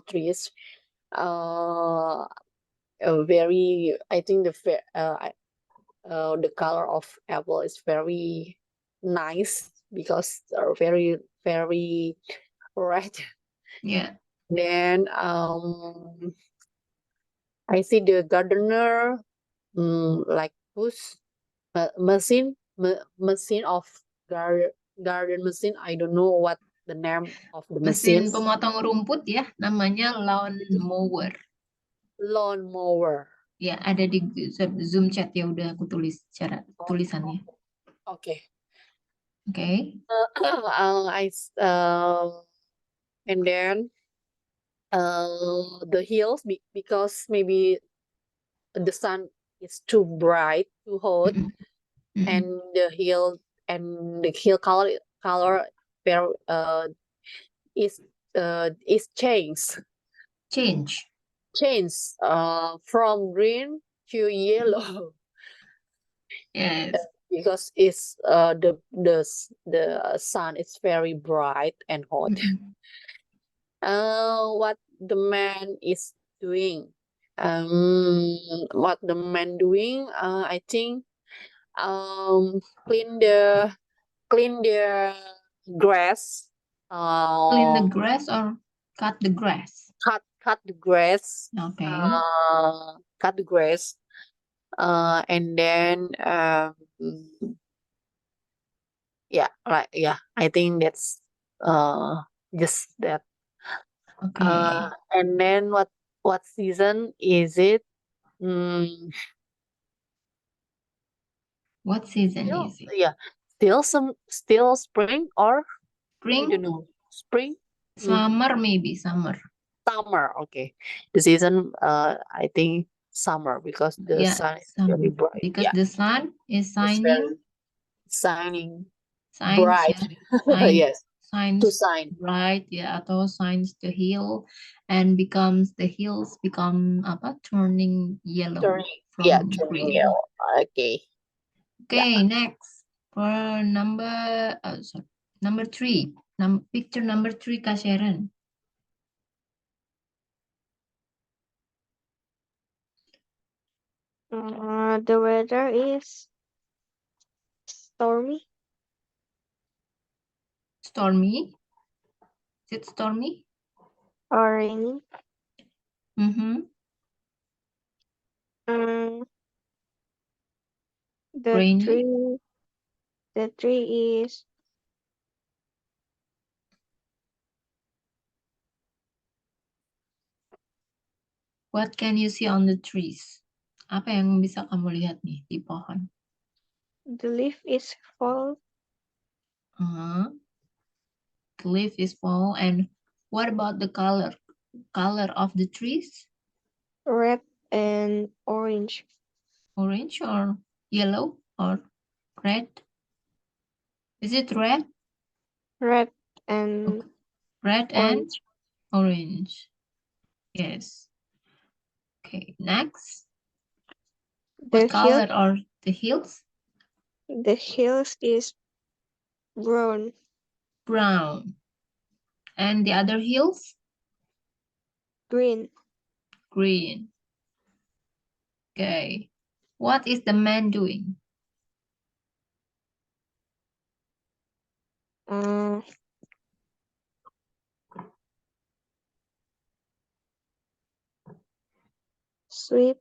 trees. Very. I think the color of apple is very nice because they're very very red. Yeah. Then I see the gardener like push machine of garden machine. I don't know what the name of the machine. Mesin pemotong rumput ya, namanya lawn mower. Lawn mower. Ya, ada di Zoom chat ya, udah aku tulis cara tulisannya. Okay. Okay. And then the hills because maybe the sun is too bright, too hot, and the hill color is changed from green to yellow. Yes. Because it's the sun is very bright and hot. What the man is doing? What the man doing? I think clean the grass. Clean the grass or cut the grass? Cut the grass. Okay. Cut the grass. And then Yeah, right. Yeah, I think that's just that. Okay. And then what season is it? Mm, What season still, is it? yeah, still spring or I don't Spring? know, spring, Summer, maybe summer. summer. Okay, the season. I think summer because the Yeah, sun is very summer. bright. Because Yeah, the sun is it's very shining, shining shines, bright. yeah, shine, Yes, to shines shine. bright, ya, atau shines the hill and the hills become apa? Turning yellow Yeah, from turning green. yellow. Okay. Yeah. Okay, next for sorry, number 3. Picture number 3, Kak Sharon. The weather is stormy Stormy. Is it stormy? or rainy. Mm-hmm. Um, the Rainy. tree, the tree is What can you see on the trees? Apa yang bisa kamu lihat nih di pohon? the leaf is fall, Uh-huh. The leaf is fall. And what about the color? Color of the trees? red and orange. Orange or yellow or red? Is it red? Red and Okay. Red and orange. orange. Yes. Okay, next. The What hill, color are the hills? the hills is brown. Brown. And the other hills? Green. Green. Okay. What is the man doing? Uh, sweep,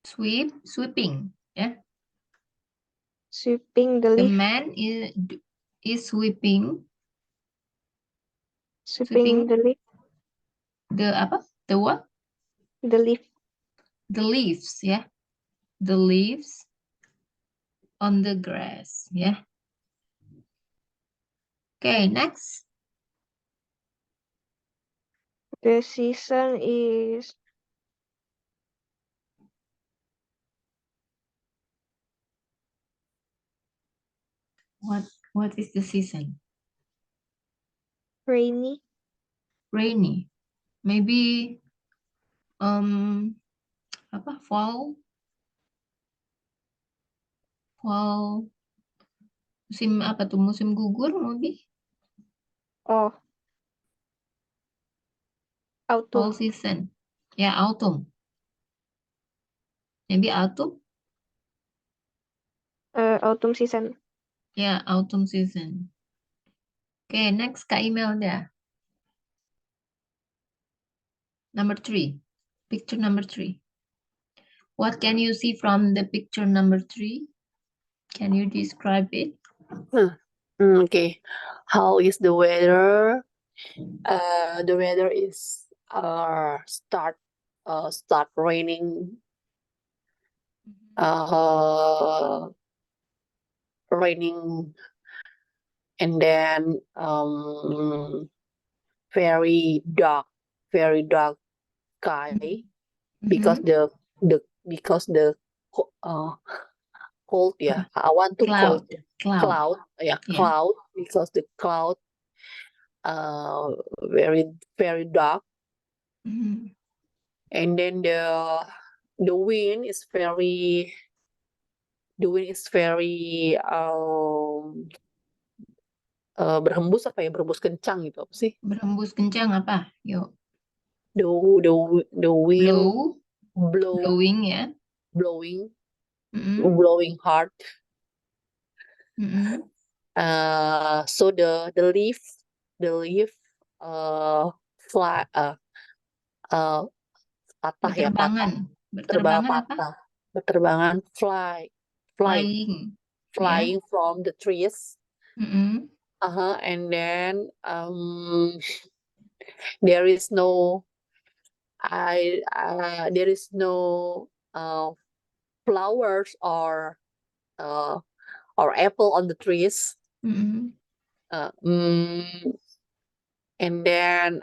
Sweeping. Yeah. sweeping the The leaf, man is sweeping sweeping the leaf, the apa? The what? the leaf. The leaves, yeah. The leaves on the grass, yeah. Okay, next. The season is What is the season? rainy. Rainy. Maybe apa? Fall. Musim apa tuh? Musim gugur maybe? Oh, Fall autumn. season. Yeah, autumn. Maybe autumn? Autumn season. Yeah, autumn season. Okay, next Kak Imelda. Number 3. Picture number 3. What can you see from the picture number 3? Can you describe it? Okay. How is the weather? The weather is start raining. Raining, and then very dark sky because Mhm. the cold. Yeah, I want to Cloud. cold Cloud. cloud. Yeah, Yeah. cloud because the cloud very dark, Mhm. and then the wind is very berhembus apa ya, berhembus kencang gitu apa sih, Berhembus kencang apa? Yuk. the wind Blowing ya. blowing Mhm. blowing hard. Mhm. So the leaf fly patah ya, Berterbangan. terbang Berterbangan apa? patah, berterbangan, flying. Flying. flying from the trees. Mm-mm. And then there is no there is no flowers or apple on the trees. Mm-mm. And then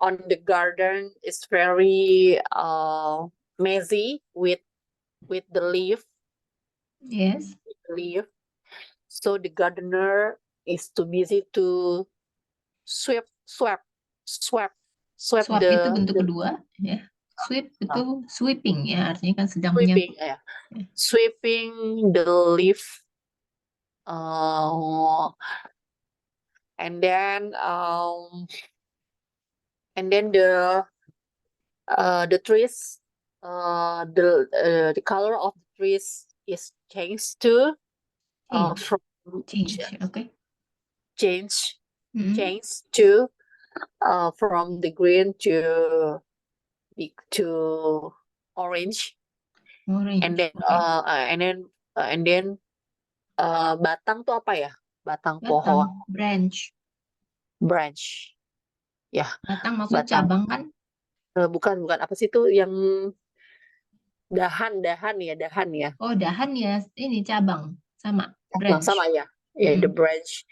on the garden is very messy with the leaf. Yes. So the gardener is too busy to sweep Swap itu bentuk the kedua, ya. Sweep itu sweeping, ya, artinya kan sedang sweeping menyapu. sweeping the leaf. And then the trees, the color of the trees is changed to from Change, okay. change Mm-mm. to from the green to orange. Orange, And then okay. batang tuh apa ya? Batang Batang, pohon, branch. branch. Ya, Batang maksud batang. cabang kan? Bukan apa sih itu yang dahan ya. Oh, dahan ya, ini cabang, sama, branch. Sama ya. The branch.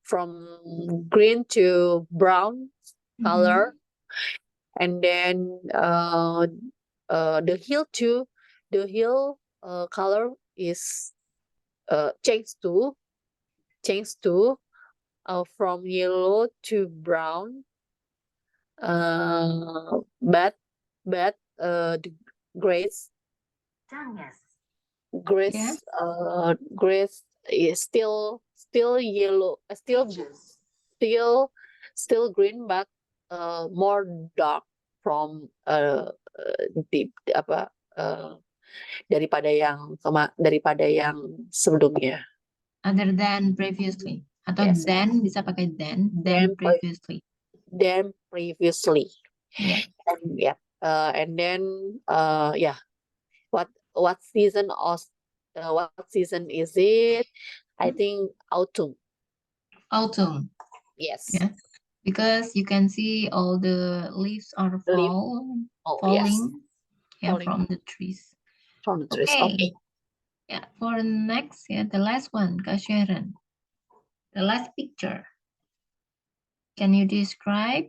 From green to brown color. And then the hill color is changed to from yellow to brown. But the grass is still yellow, still green, but more dark from daripada yang sebelumnya. Other than previously. Atau Yes. then bisa pakai then previously. Than previously. Yeah. And then what season is it? I think autumn. Yes. Yeah. Because you can see all the leaves are falling. Yes. Yeah, Falling. from the trees. From the trees. Okay. Yeah, for next, the last one, Kak Sharon. The last picture. Can you describe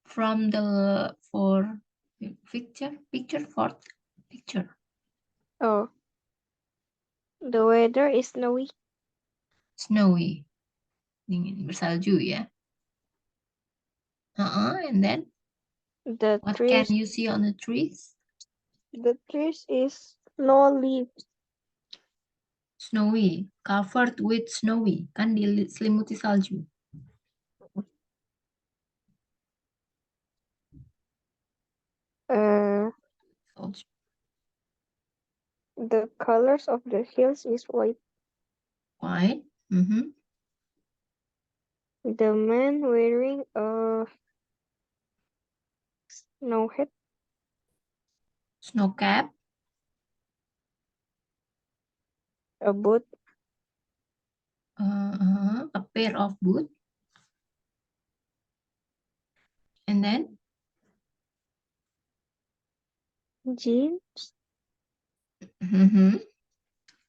from the fourth picture? Oh, the weather is snowy. Snowy. Dingin, bersalju ya. And then what can you see on the trees? The trees is no leaves. Snowy, covered with snowy, kan diselimuti salju. Salju. The colors of the hills is white. White. The man wearing a snow hat. Snow cap. A boot. A pair of boots. And then? Jeans.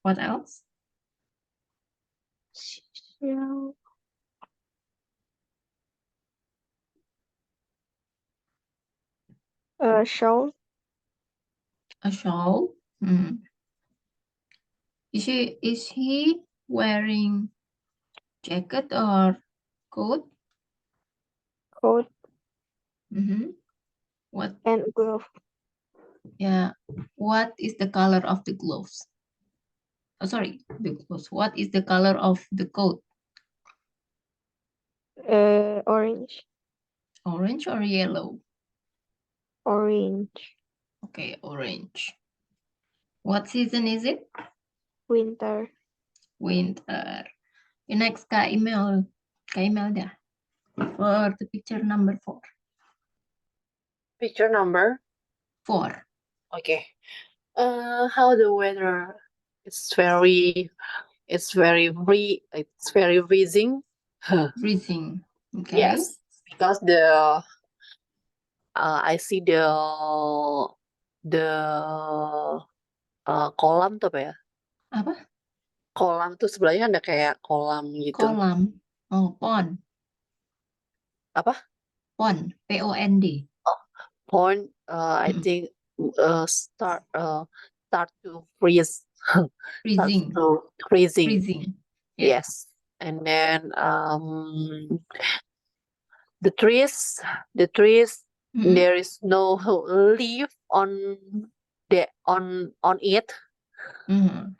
What else? A shawl. A shawl. Is he wearing jacket or coat? Coat. What? And glove. Yeah. What is the color of the gloves? Oh, sorry, the gloves. What is the color of the coat? Orange. Orange or yellow? Orange. Okay, orange. What season is it? Winter. Winter. Next, Kak Imelda, for the picture number 4. Picture number. 4. Okay. How the weather? It's very freezing. Freezing. Okay. Yes, because I see the kolam tuh apa ya? Apa? Kolam tuh sebelahnya ada kayak kolam gitu. Kolam. Oh, pond. Apa? Pond. P-O-N-D. Pond. I Mm. think start to freeze. Starts Freezing. to freezing. Freezing. Yeah. Yes, and then the trees Mm-mm. there is no leaf on it. Mhm.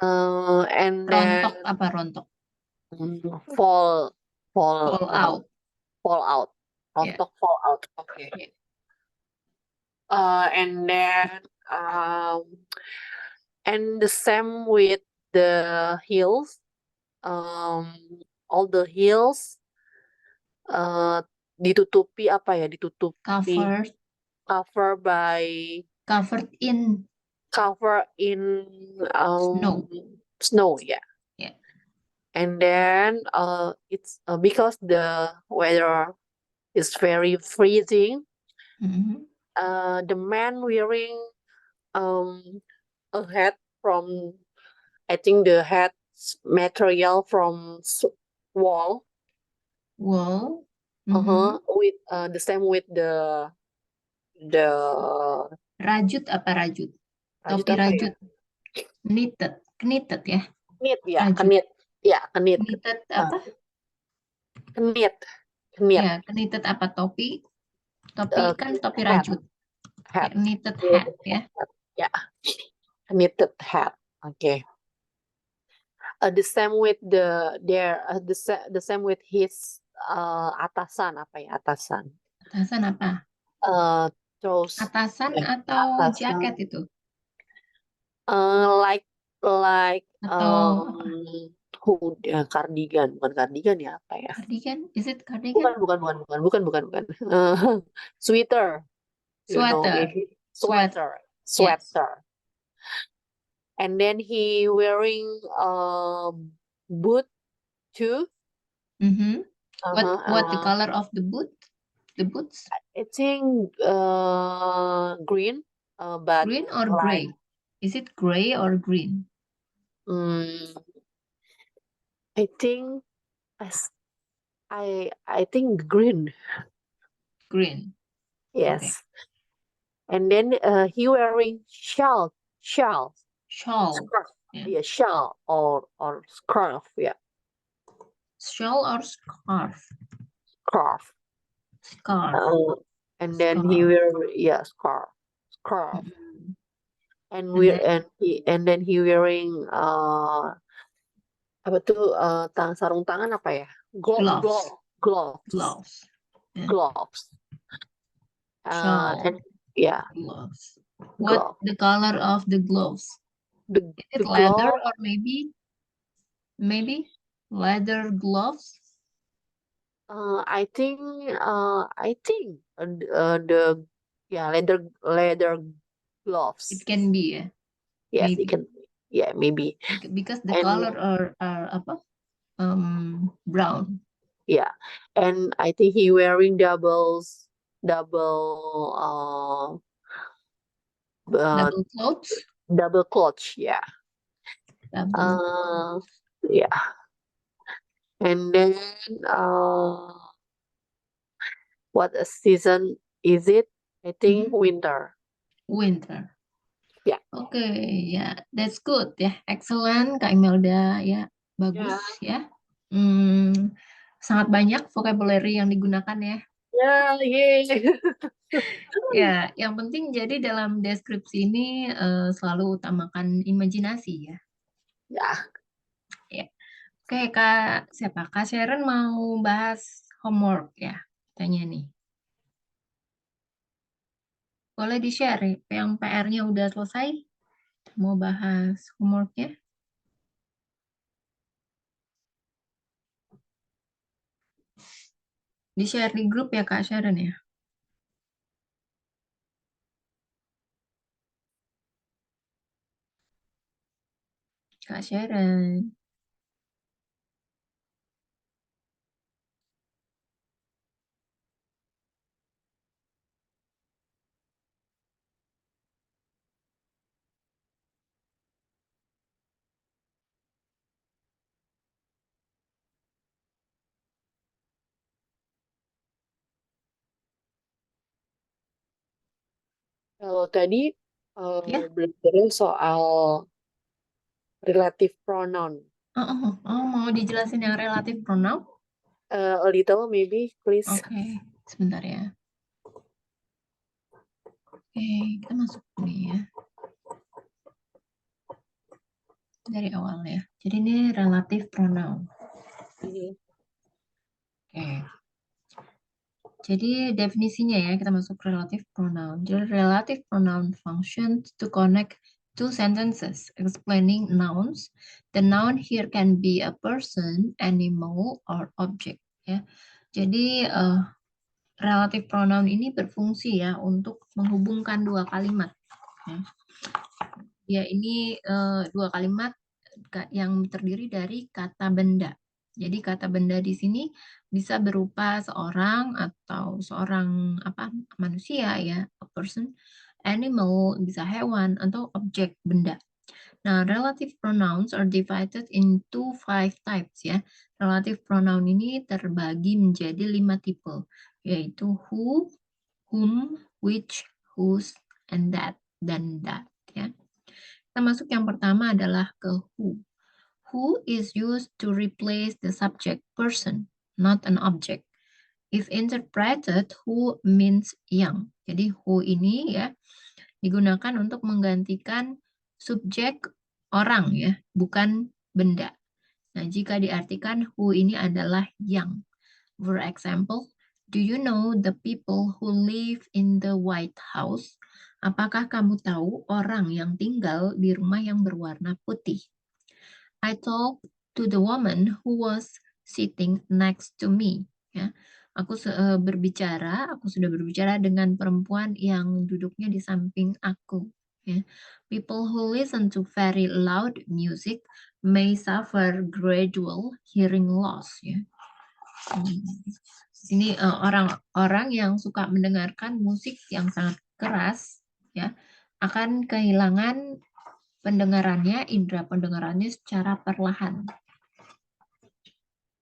And then Rontok apa rontok? fall Fall out. fall out. Yeah. Rontok fall out. Okay. Yeah. And then and the same with the hills. All the hills ditutupi apa ya? Ditutupi Covered cover in snow. snow, yeah. Yeah. And then it's because the weather is very freezing. Mhm. The man wearing a hat from, I think the hat material from wall. Wool. With the same with the Rajut apa rajut? rajut Topi apa ya? rajut. Knitted. Knitted ya. Knit ya, Rajut. knit. Ya, knit. Knitted apa? Knit. Ya, knitted apa topi? Topi kan topi hat. rajut. Hat. Ya, knitted hat ya. Yeah, knitted hat. Okay. The same with the same with his atasan apa ya, atasan? Atasan apa? Terus Atasan atau atasan. jaket itu? Like Atau hood, cardigan, bukan cardigan ya, apa ya? cardigan? Is it cardigan? Bukan. Sweater. You know, Sweater. maybe sweater. Yes. And then he wearing boot too. Mm-hmm. What the color of the boot? The boots? I think green, but Green or like, gray? Is it gray or green? I think I think green. Green. Yes. Okay. And then he wearing shawl. Shawl. Scarf. Yeah. Yeah, shawl or scarf. Yeah. Shawl or scarf? Scarf. Scarf. And then he wear scarf. Mhm. And then he wearing apa tuh sarung tangan apa ya? Gloves. Gloves. Yeah. Gloves. Shawl. And yeah. Gloves. What the color of the gloves? Is it leather or maybe leather gloves? I think the leather gloves. It can be, yeah. Yes, maybe. it can. Yeah, maybe. Because the color are apa? Brown. Yeah, and I think he wearing double clothes. Double clothes, yeah. Yeah. And then what season is it? I think winter. Yeah. Okay, yeah, that's good ya. Excellent, Kak Imelda ya. Bagus ya. Sangat banyak vocabulary yang digunakan ya. Ya, yang penting jadi dalam deskripsi ini selalu utamakan imajinasi ya. Ya. Oke, Kak, siapa? Kak Sharon mau bahas homework ya, tanya nih. Boleh di-share yang PR-nya udah selesai? Mau bahas homework-nya? Di-share di grup ya, Kak Sharon ya? Kak Sharon. Kalau tadi Ya. belajarnya soal relative pronoun. Mau dijelasin yang relatif pronoun? A little maybe, please. Oke, sebentar ya. Oke, kita masuk ini ya. Dari awal ya. Jadi ini relative pronoun. Oke. Jadi definisinya ya, kita masuk relative pronoun. Jadi relative pronoun functions to connect two sentences explaining nouns. The noun here can be a person, animal, or object. Ya. Jadi relative pronoun ini berfungsi ya untuk menghubungkan dua kalimat. Ya, ya ini dua kalimat yang terdiri dari kata benda. Jadi kata benda di sini bisa berupa seorang atau seorang manusia ya, a person, animal bisa hewan atau objek benda. Nah, relative pronouns are divided into 5 types ya. Relative pronoun ini terbagi menjadi 5 tipe, yaitu who, whom, which, whose, and that, dan that ya. Kita masuk yang pertama adalah ke who. Who is used to replace the subject person, not an object. If interpreted, who means young. Jadi who ini ya digunakan untuk menggantikan subjek orang ya, bukan benda. Nah, jika diartikan who ini adalah young. For example, do you know the people who live in the White House? Apakah kamu tahu orang yang tinggal di rumah yang berwarna putih? I talked to the woman who was sitting next to me. Ya, aku sudah berbicara dengan perempuan yang duduknya di samping aku. Ya. People who listen to very loud music may suffer gradual hearing loss. Ya. Ini orang-orang yang suka mendengarkan musik yang sangat keras, ya, akan kehilangan pendengarannya, indera pendengarannya secara perlahan.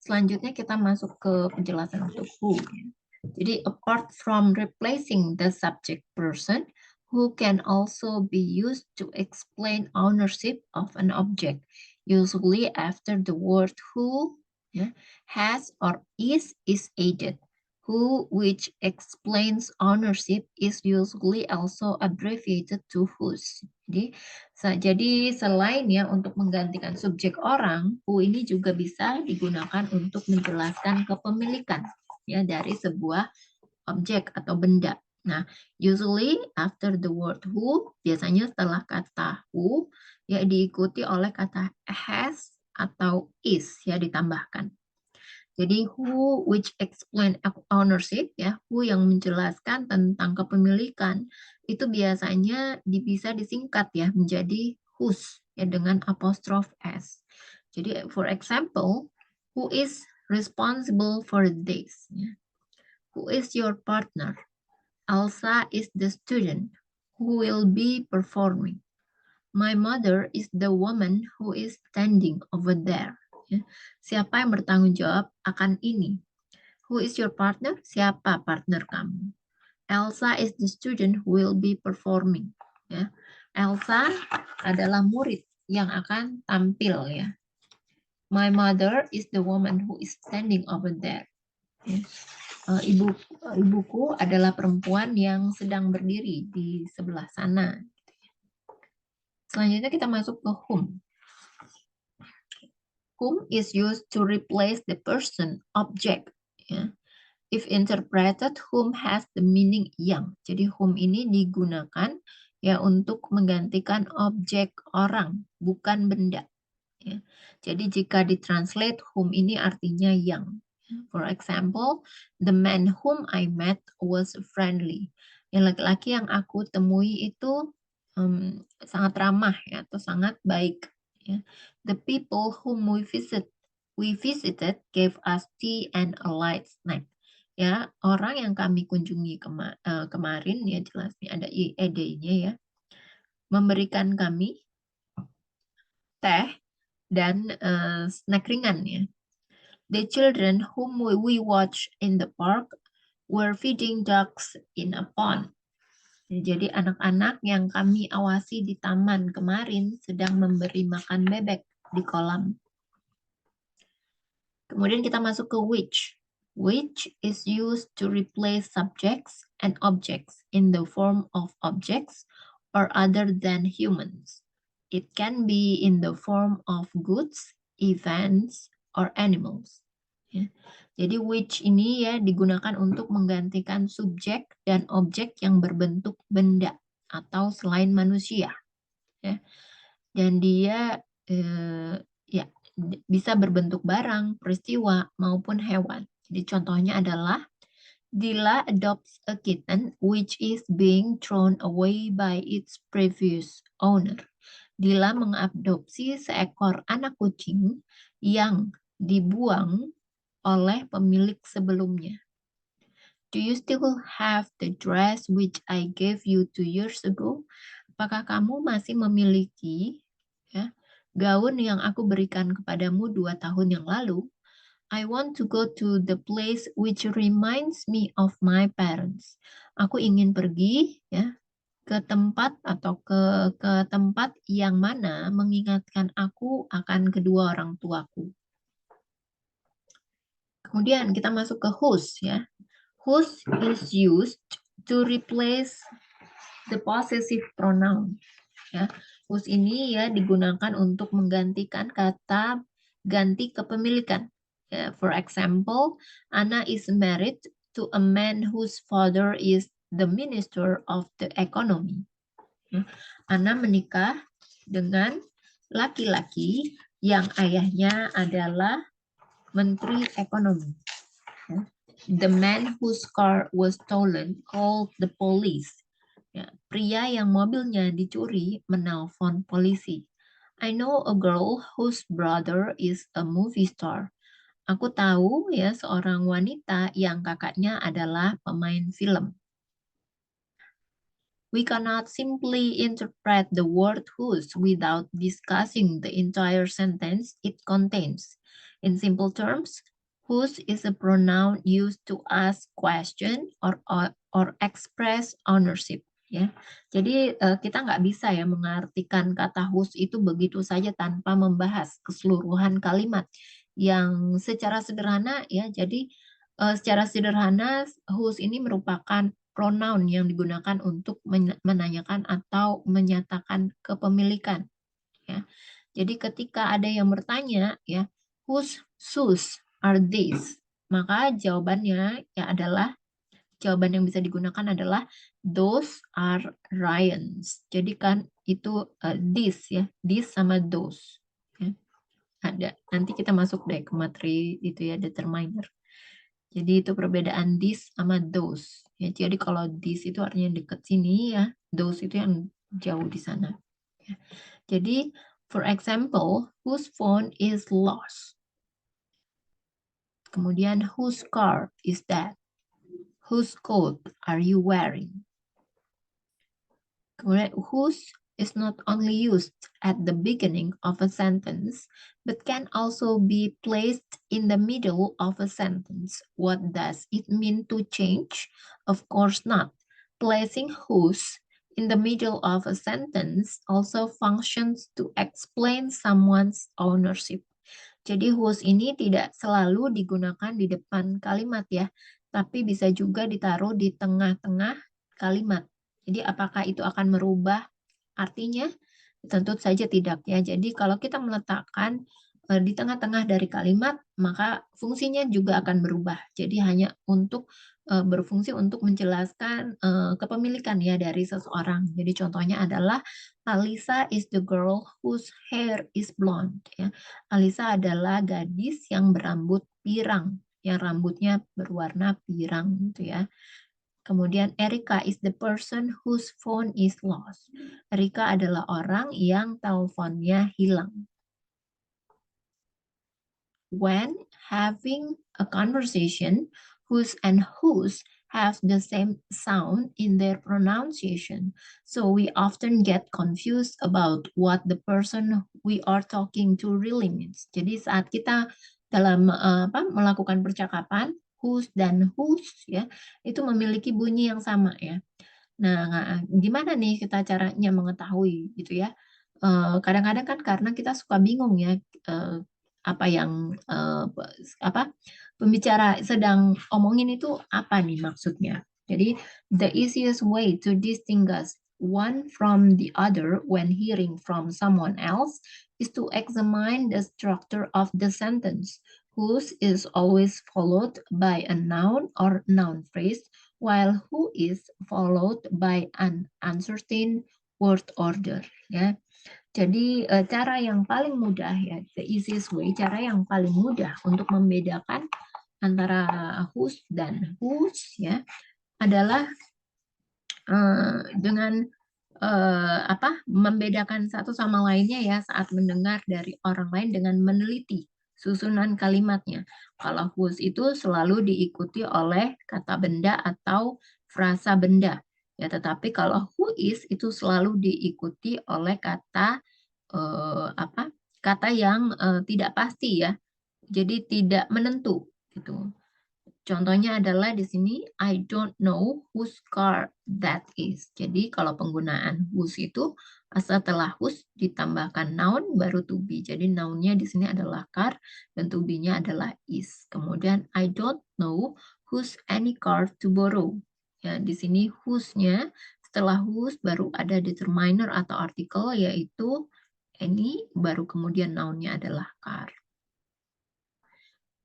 Selanjutnya kita masuk ke penjelasan untuk who. Jadi apart from replacing the subject person, who can also be used to explain ownership of an object, usually after the word who has or is added. Who, which explains ownership, is usually also abbreviated to whose. Jadi selain ya untuk menggantikan subjek orang, who ini juga bisa digunakan untuk menjelaskan kepemilikan ya dari sebuah objek atau benda. Nah, usually after the word who, biasanya setelah kata who ya diikuti oleh kata has atau is ya ditambahkan. Jadi who which explain ownership ya, who yang menjelaskan tentang kepemilikan itu biasanya bisa disingkat ya menjadi whose ya dengan apostrof s. Jadi for example, who is responsible for this? Ya. Who is your partner? Elsa is the student who will be performing. My mother is the woman who is standing over there. Ya. Siapa yang bertanggung jawab akan ini? Who is your partner? Siapa partner kamu? Elsa is the student who will be performing. Ya. Elsa adalah murid yang akan tampil ya. My mother is the woman who is standing over there. Ya. Ibuku adalah perempuan yang sedang berdiri di sebelah sana. Selanjutnya kita masuk ke whom. Whom is used to replace the person, object. Ya. If interpreted, whom has the meaning young. Jadi whom ini digunakan ya untuk menggantikan objek orang, bukan benda. Ya. Jadi jika ditranslate, whom ini artinya young. For example, the man whom I met was friendly. Yang laki-laki yang aku temui itu sangat ramah ya atau sangat baik. Ya. The people whom we visited gave us tea and a light snack. Ya, orang yang kami kunjungi kemarin, ya jelas nih ada ed-nya ya, memberikan kami teh dan snack ringan ya. The children whom we watched in the park were feeding ducks in a pond. Jadi anak-anak yang kami awasi di taman kemarin sedang memberi makan bebek di kolam. Kemudian kita masuk ke which. Which is used to replace subjects and objects in the form of objects or other than humans. It can be in the form of goods, events, or animals. Ya. Jadi which ini ya digunakan untuk menggantikan subjek dan objek yang berbentuk benda atau selain manusia. Ya. Dan dia ya bisa berbentuk barang, peristiwa, maupun hewan. Jadi contohnya adalah Dila adopts a kitten which is being thrown away by its previous owner. Dila mengadopsi seekor anak kucing yang dibuang oleh pemilik sebelumnya. Do you still have the dress which I gave you 2 years ago? Apakah kamu masih memiliki ya, gaun yang aku berikan kepadamu 2 tahun yang lalu? I want to go to the place which reminds me of my parents. Aku ingin pergi ya ke tempat atau ke tempat yang mana mengingatkan aku akan kedua orang tuaku. Kemudian kita masuk ke whose ya. Whose is used to replace the possessive pronoun. Ya, whose ini ya digunakan untuk menggantikan kata ganti kepemilikan. Ya, for example, Anna is married to a man whose father is the minister of the economy. Ya, Anna menikah dengan laki-laki yang ayahnya adalah menteri ekonomi. Ya. The man whose car was stolen called the police. Ya, pria yang mobilnya dicuri menelpon polisi. I know a girl whose brother is a movie star. Aku tahu ya seorang wanita yang kakaknya adalah pemain film. We cannot simply interpret the word whose without discussing the entire sentence it contains. In simple terms, whose is a pronoun used to ask question or express ownership. Ya, jadi kita nggak bisa ya mengartikan kata whose itu begitu saja tanpa membahas keseluruhan kalimat yang secara sederhana ya. Jadi secara sederhana whose ini merupakan pronoun yang digunakan untuk menanyakan atau menyatakan kepemilikan. Ya, jadi ketika ada yang bertanya ya whose shoes are these, maka jawabannya ya adalah jawaban yang bisa digunakan adalah those are Ryan's. Jadi kan itu this ya, this sama those. Ya. Ada. Nanti kita masuk deh ke materi itu ya determiner. Jadi itu perbedaan this sama those. Ya, jadi kalau this itu artinya dekat sini ya, those itu yang jauh di sana. Ya. Jadi for example, whose phone is lost. Kemudian whose car is that? Whose coat are you wearing? Kemudian whose is not only used at the beginning of a sentence, but can also be placed in the middle of a sentence. What does it mean to change? Of course not. Placing whose in the middle of a sentence also functions to explain someone's ownership. Jadi whose ini tidak selalu digunakan di depan kalimat ya, tapi bisa juga ditaruh di tengah-tengah kalimat. Jadi apakah itu akan merubah artinya? Tentu saja tidak ya. Jadi kalau kita meletakkan di tengah-tengah dari kalimat, maka fungsinya juga akan berubah. Jadi hanya untuk berfungsi untuk menjelaskan kepemilikan ya dari seseorang. Jadi contohnya adalah Alisa is the girl whose hair is blonde. Ya. Alisa adalah gadis yang berambut pirang, yang rambutnya berwarna pirang gitu ya. Kemudian Erika is the person whose phone is lost. Erika adalah orang yang teleponnya hilang. when having a conversation, whose and whose have the same sound in their pronunciation. So we often get confused about what the person we are talking to really means. Jadi saat kita dalam melakukan percakapan, whose dan whose ya, itu memiliki bunyi yang sama ya. Nah, gimana nih kita caranya mengetahui gitu ya? Kadang-kadang kan karena kita suka bingung ya apa yang pembicara sedang omongin itu apa nih maksudnya. Jadi the easiest way to distinguish one from the other when hearing from someone else is to examine the structure of the sentence. Whose is always followed by a noun or noun phrase, while who is followed by an uncertain word order ya. Jadi cara yang paling mudah ya, the easiest way, cara yang paling mudah untuk membedakan antara whose dan whose ya adalah dengan membedakan satu sama lainnya ya saat mendengar dari orang lain dengan meneliti susunan kalimatnya. Kalau whose itu selalu diikuti oleh kata benda atau frasa benda. Ya, tetapi kalau who is itu selalu diikuti oleh kata kata yang tidak pasti ya. Jadi tidak menentu gitu. Contohnya adalah di sini, I don't know whose car that is. Jadi kalau penggunaan whose itu setelah whose ditambahkan noun baru to be. Jadi nounnya di sini adalah car dan to be-nya adalah is. Kemudian I don't know whose any car to borrow. Ya, di sini whose-nya setelah whose baru ada determiner atau artikel yaitu any baru kemudian noun-nya adalah car.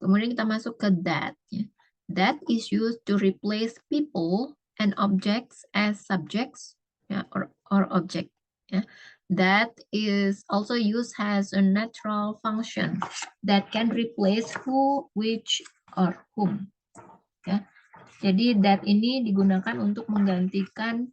Kemudian kita masuk ke that. Ya. That is used to replace people and objects as subjects ya, or object. Ya. That is also used as a natural function that can replace who, which, or whom. Ya. Jadi that ini digunakan untuk menggantikan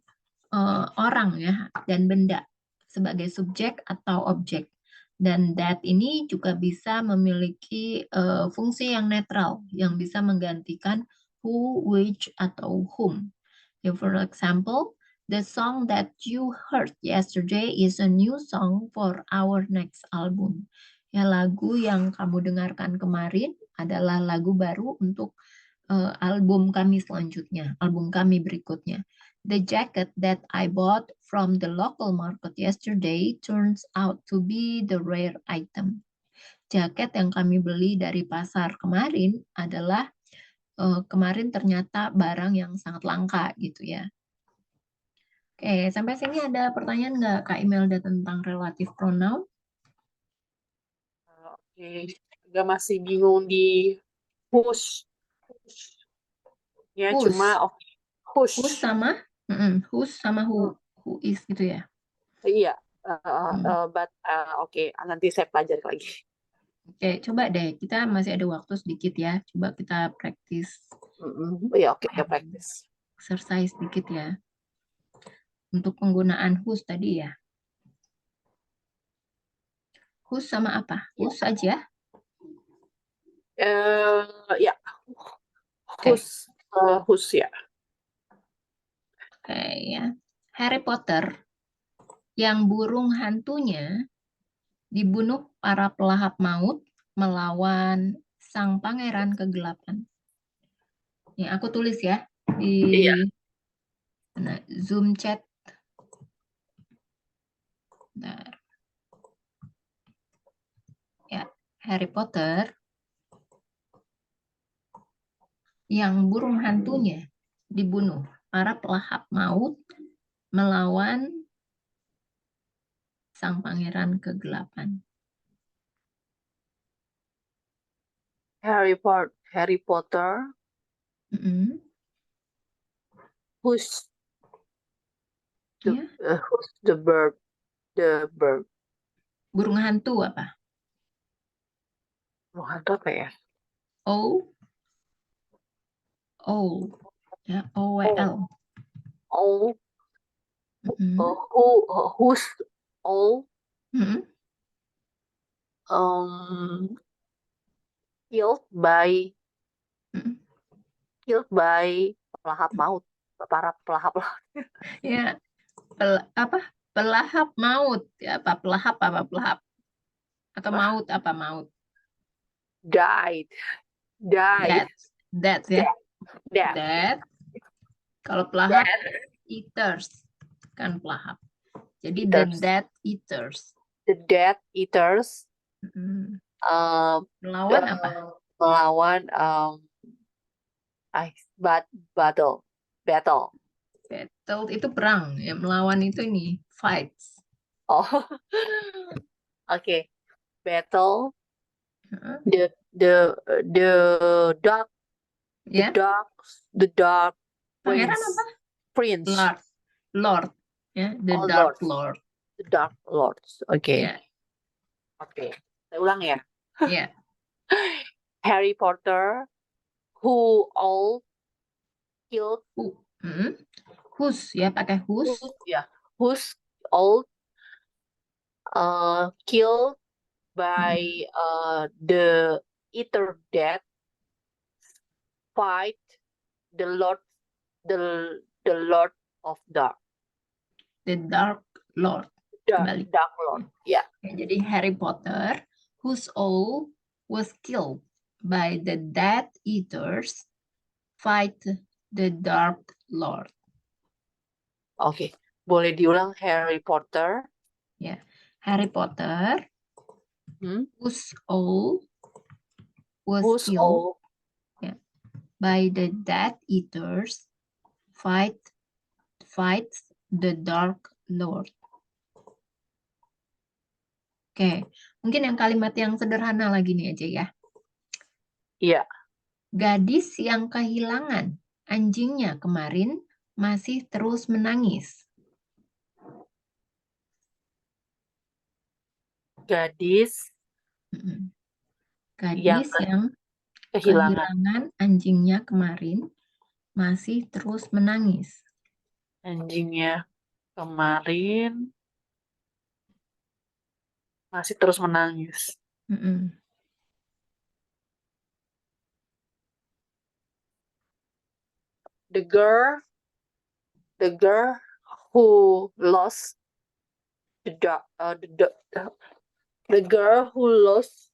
orang ya dan benda sebagai subjek atau objek. Dan that ini juga bisa memiliki fungsi yang netral yang bisa menggantikan who, which, atau whom. So for example, the song that you heard yesterday is a new song for our next album. Ya, lagu yang kamu dengarkan kemarin adalah lagu baru untuk album kami selanjutnya, album kami berikutnya. The jacket that I bought from the local market yesterday turns out to be the rare item. Jaket yang kami beli dari pasar kemarin adalah kemarin ternyata barang yang sangat langka gitu ya. Oke, sampai sini ada pertanyaan nggak Kak Imelda tentang relative pronoun? Oke, agak masih bingung di whose. Ya, Whose. cuma whose. Whose sama? Whose sama who is gitu ya? Iya, but oke, nanti saya pelajari lagi. Oke, coba deh. Kita masih ada waktu sedikit ya. Coba kita praktis. Iya, oke, praktis. Exercise sedikit ya. Untuk penggunaan whose tadi ya. Whose sama apa? Whose aja? Ya, whose ya. Oke ya. Harry Potter yang burung hantunya dibunuh para pelahap maut melawan sang pangeran kegelapan. Nih, aku tulis ya di Zoom chat. Bentar. Ya, Harry Potter yang burung hantunya dibunuh para pelahap maut melawan sang pangeran kegelapan. Harry Potter. Who's the bird? The bird. Burung hantu apa? Burung hantu apa ya? Ya, O-W-L. Who's owl? killed by Mm, pelahap maut. Para pelahap laut. Ya, pelahap maut. Ya, apa pelahap atau maut apa maut? Died. Death. Ya. Death. Death. Kalau pelahap Death. eaters kan pelahap. Jadi Eaters. the Death Eaters. The Death Eaters Mm, uh, Melawan apa? melawan battle. Battle itu perang, ya melawan itu ini fights. Oh, okay. Battle. Heeh. The dark. Ya, The dark pangeran prince. apa? Prince. Lord. Ya, the Oh, Dark Lord. Lord. The Dark Lords. Okay. Ya, Okay. Saya ulang ya. ya. Harry Potter, who all killed, Whose ya, pakai whose. who's all killed by the Ether Death, fight the Lord of Dark. The Dark Lord. Kembali. Dark Lord. Ya. Ya, jadi Harry Potter, whose all was killed by the Death Eaters, fight the Dark Lord. Oke. Boleh diulang Harry Potter. Ya, Harry Potter, whose all was killed by the Death Eaters, fights the Dark Lord. Oke, mungkin yang kalimat yang sederhana lagi nih aja ya. Iya. Gadis yang kehilangan anjingnya kemarin masih terus menangis. Gadis yang kehilangan anjingnya kemarin masih terus menangis. Anjingnya kemarin masih terus menangis. The girl who lost the girl who lost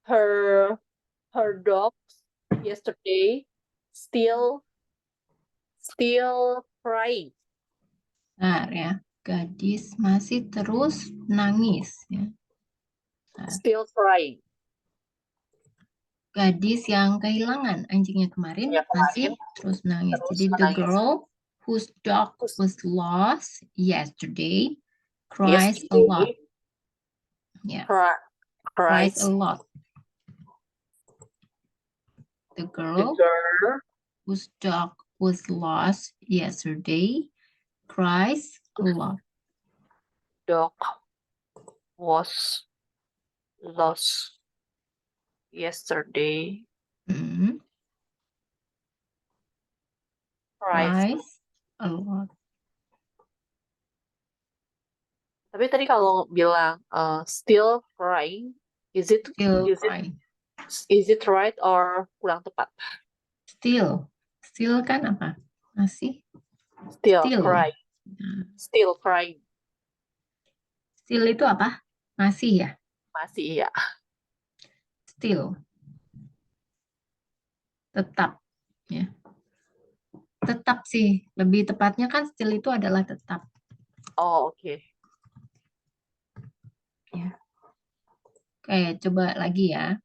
her dogs yesterday still crying. Benar ya, gadis masih terus nangis ya. Still crying. Gadis yang kehilangan anjingnya kemarin masih terus nangis. Jadi the girl whose dog was lost yesterday cries a lot. Yeah. Cries a lot. The girl whose dog was lost yesterday cries a lot. Dog was lost yesterday. Cries a lot. Tapi tadi kalau bilang still crying, is it right or kurang tepat? Still kan apa? Masih. Still crying. Still crying. Still itu apa? Masih ya? Masih ya. Still. Tetap ya. Tetap sih, lebih tepatnya kan still itu adalah tetap. Oh, oke. Ya. Oke, coba lagi ya.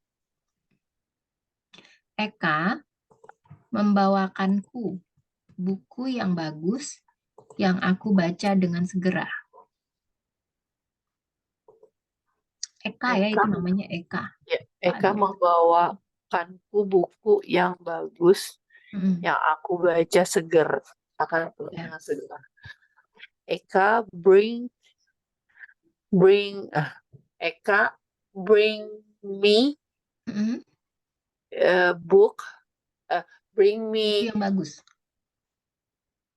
Eka membawakanku buku yang bagus yang aku baca dengan segera. Eka ya, itu namanya Eka. Ya, Eka membawakanku buku yang bagus yang aku baca dengan segera. Eka bring me book. Bring me yang bagus.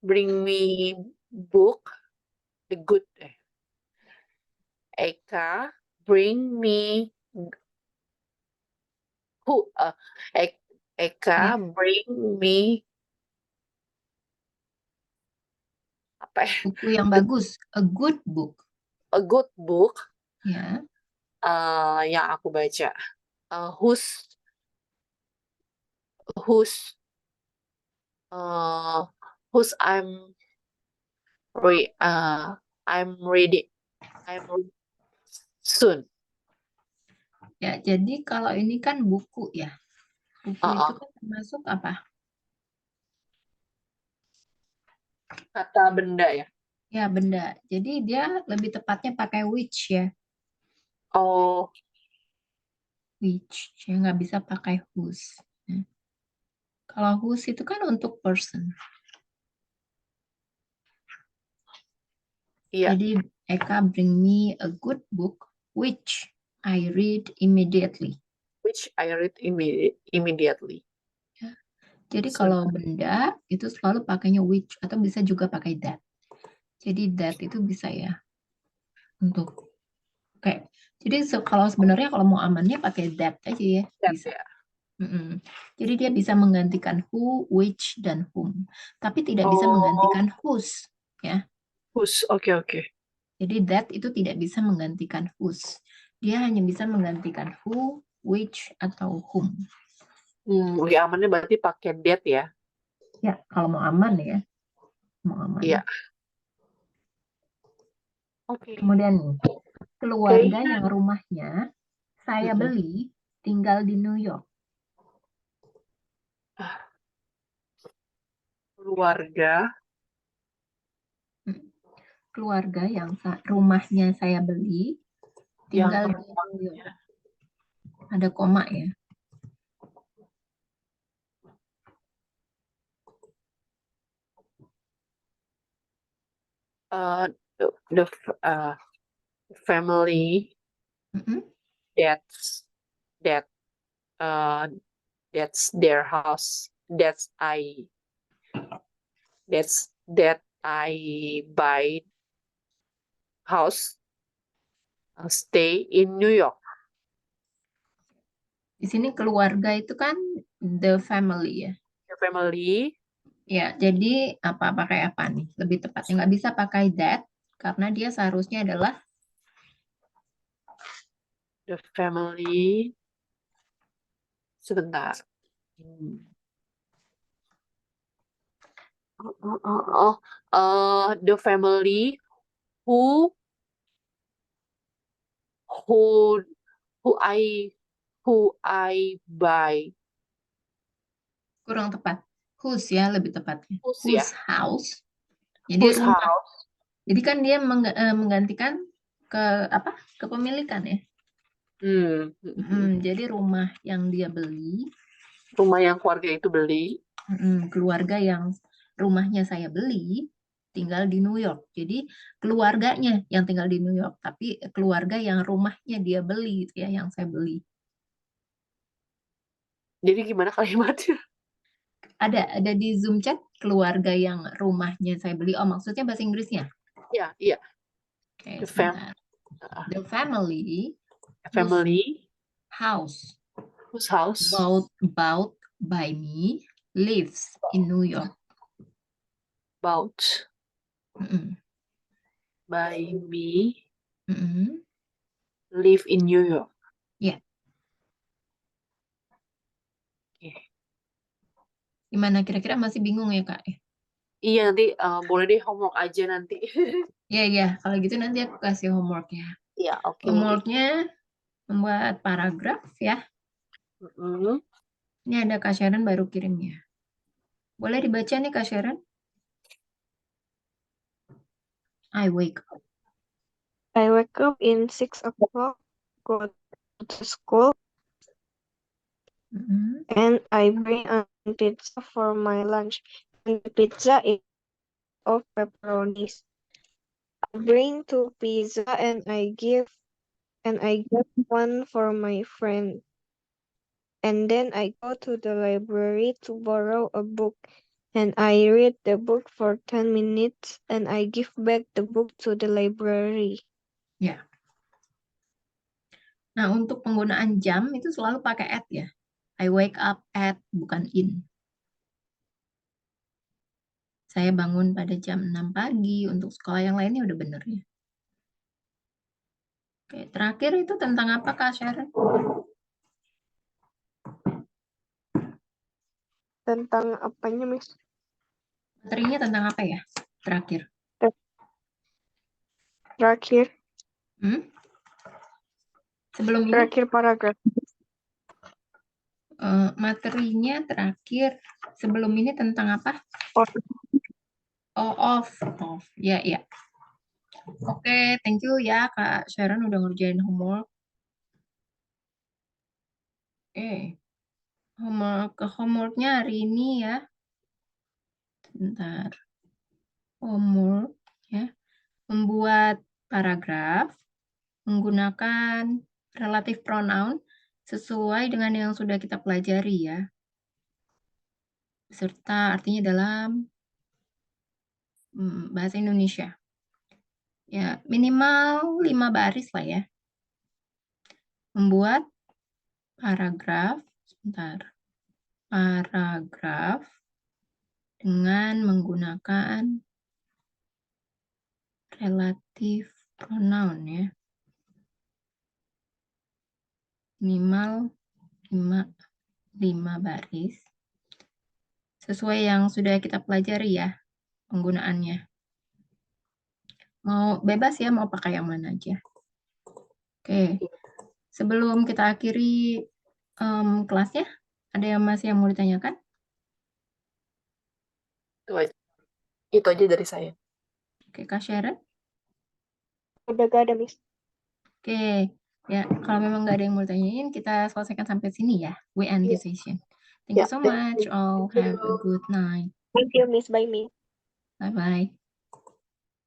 Bring me book the good. Eka bring me Who Eka bring me apa ya? Buku yang bagus, a good book. A good book Ya, yang aku baca. Whose whose whose re I'm ready soon. ya. Jadi kalau ini kan buku ya. Buku itu Uh-uh. kan termasuk apa? Kata benda ya. Ya, benda. Jadi dia lebih tepatnya pakai which ya. Oh, Which. Ya, nggak bisa pakai whose. Ya. Kalau whose itu kan untuk person. iya. Jadi Eka bring me a good book which I read immediately. Which I read immediately. Jadi So, kalau benda itu selalu pakainya which atau bisa juga pakai that. Jadi that itu bisa ya untuk kayak. Jadi kalau sebenarnya kalau mau amannya pakai that aja ya that bisa. ya. Mm-mm. Jadi dia bisa menggantikan who, which, dan whom. Tapi tidak bisa Oh, menggantikan whose ya. whose. Oke. Jadi that itu tidak bisa menggantikan whose. Dia hanya bisa menggantikan who, which, atau whom. Lebih amannya berarti pakai that ya. Ya, kalau mau aman ya. Mau aman. Iya. Oke. Kemudian nih, keluarga yang rumahnya saya Mm-mm. beli tinggal di New York. Keluarga Keluarga yang rumahnya saya beli yang tinggal di New York. Ada koma ya. the family Mm-mm. that's their house. That I buy house stay in New York. Di sini keluarga itu kan the family ya. The family Ya, jadi apa pakai apa nih? Lebih tepatnya nggak bisa pakai that karena dia seharusnya adalah the family sebentar. The family who who who I buy. kurang tepat. Whose ya lebih tepatnya. Whose ya? Whose house. Jadi Whose rumah. house? Jadi kan dia menggantikan ke apa? Kepemilikan ya. Jadi rumah yang dia beli, Rumah yang keluarga itu beli. keluarga yang rumahnya saya beli tinggal di New York. Jadi keluarganya yang tinggal di New York, tapi keluarga yang rumahnya dia beli gitu ya, yang saya beli. Jadi gimana kalimatnya? Ada di Zoom chat keluarga yang rumahnya saya beli. Oh, maksudnya bahasa Inggrisnya? Iya. Oke, The family. The family house Whose house? bought by me lives in New York. Bought by me live in New York. Ya. Okay. Gimana kira-kira masih bingung ya Kak? Iya nanti boleh deh homework aja nanti. Ya, kalau gitu nanti aku kasih homework ya. Iya, oke. Homeworknya membuat paragraf ya. Ini ada Kak Sharon baru kirimnya. Boleh dibaca nih Kak Sharon? I wake up in 6 o'clock, go to school, and I bring a pizza for my lunch. And the pizza is of pepperonis. I bring 2 pizza and I give one for my friend. And then I go to the library to borrow a book. And I read the book for 10 minutes and I give back the book to the library. Ya. Nah, untuk penggunaan jam itu selalu pakai at ya. I wake up at, bukan in. Saya bangun pada jam 6 pagi. Untuk sekolah yang lainnya udah bener ya. Oke, terakhir itu tentang apa Kak Sharon? Tentang apanya, Miss? Materinya tentang apa ya? Terakhir. Terakhir Sebelum ini terakhir paragraf. materinya terakhir. Sebelum ini tentang apa? Oh, Off. Ya, ya. Oke, thank you ya Kak Sharon udah ngerjain homework. Oke. Homeworknya hari ini ya. Bentar. Homework ya. Membuat paragraf menggunakan relative pronoun sesuai dengan yang sudah kita pelajari ya. Beserta artinya dalam bahasa Indonesia. Ya, minimal 5 baris lah ya. Membuat paragraf, paragraf dengan menggunakan relative pronoun ya. Minimal 5 baris. Sesuai yang sudah kita pelajari ya penggunaannya. Mau bebas ya, mau pakai yang mana aja. Oke. Sebelum kita akhiri kelasnya, ada yang masih yang mau ditanyakan? Itu aja dari saya. Oke, Kak Sharon? Udah gak ada, Miss. Oke, ya kalau memang nggak ada yang mau ditanyain, kita selesaikan sampai sini ya. We end this session. Thank you so much all. Have a good night. Thank you, Miss. Bye, Miss. Bye-bye.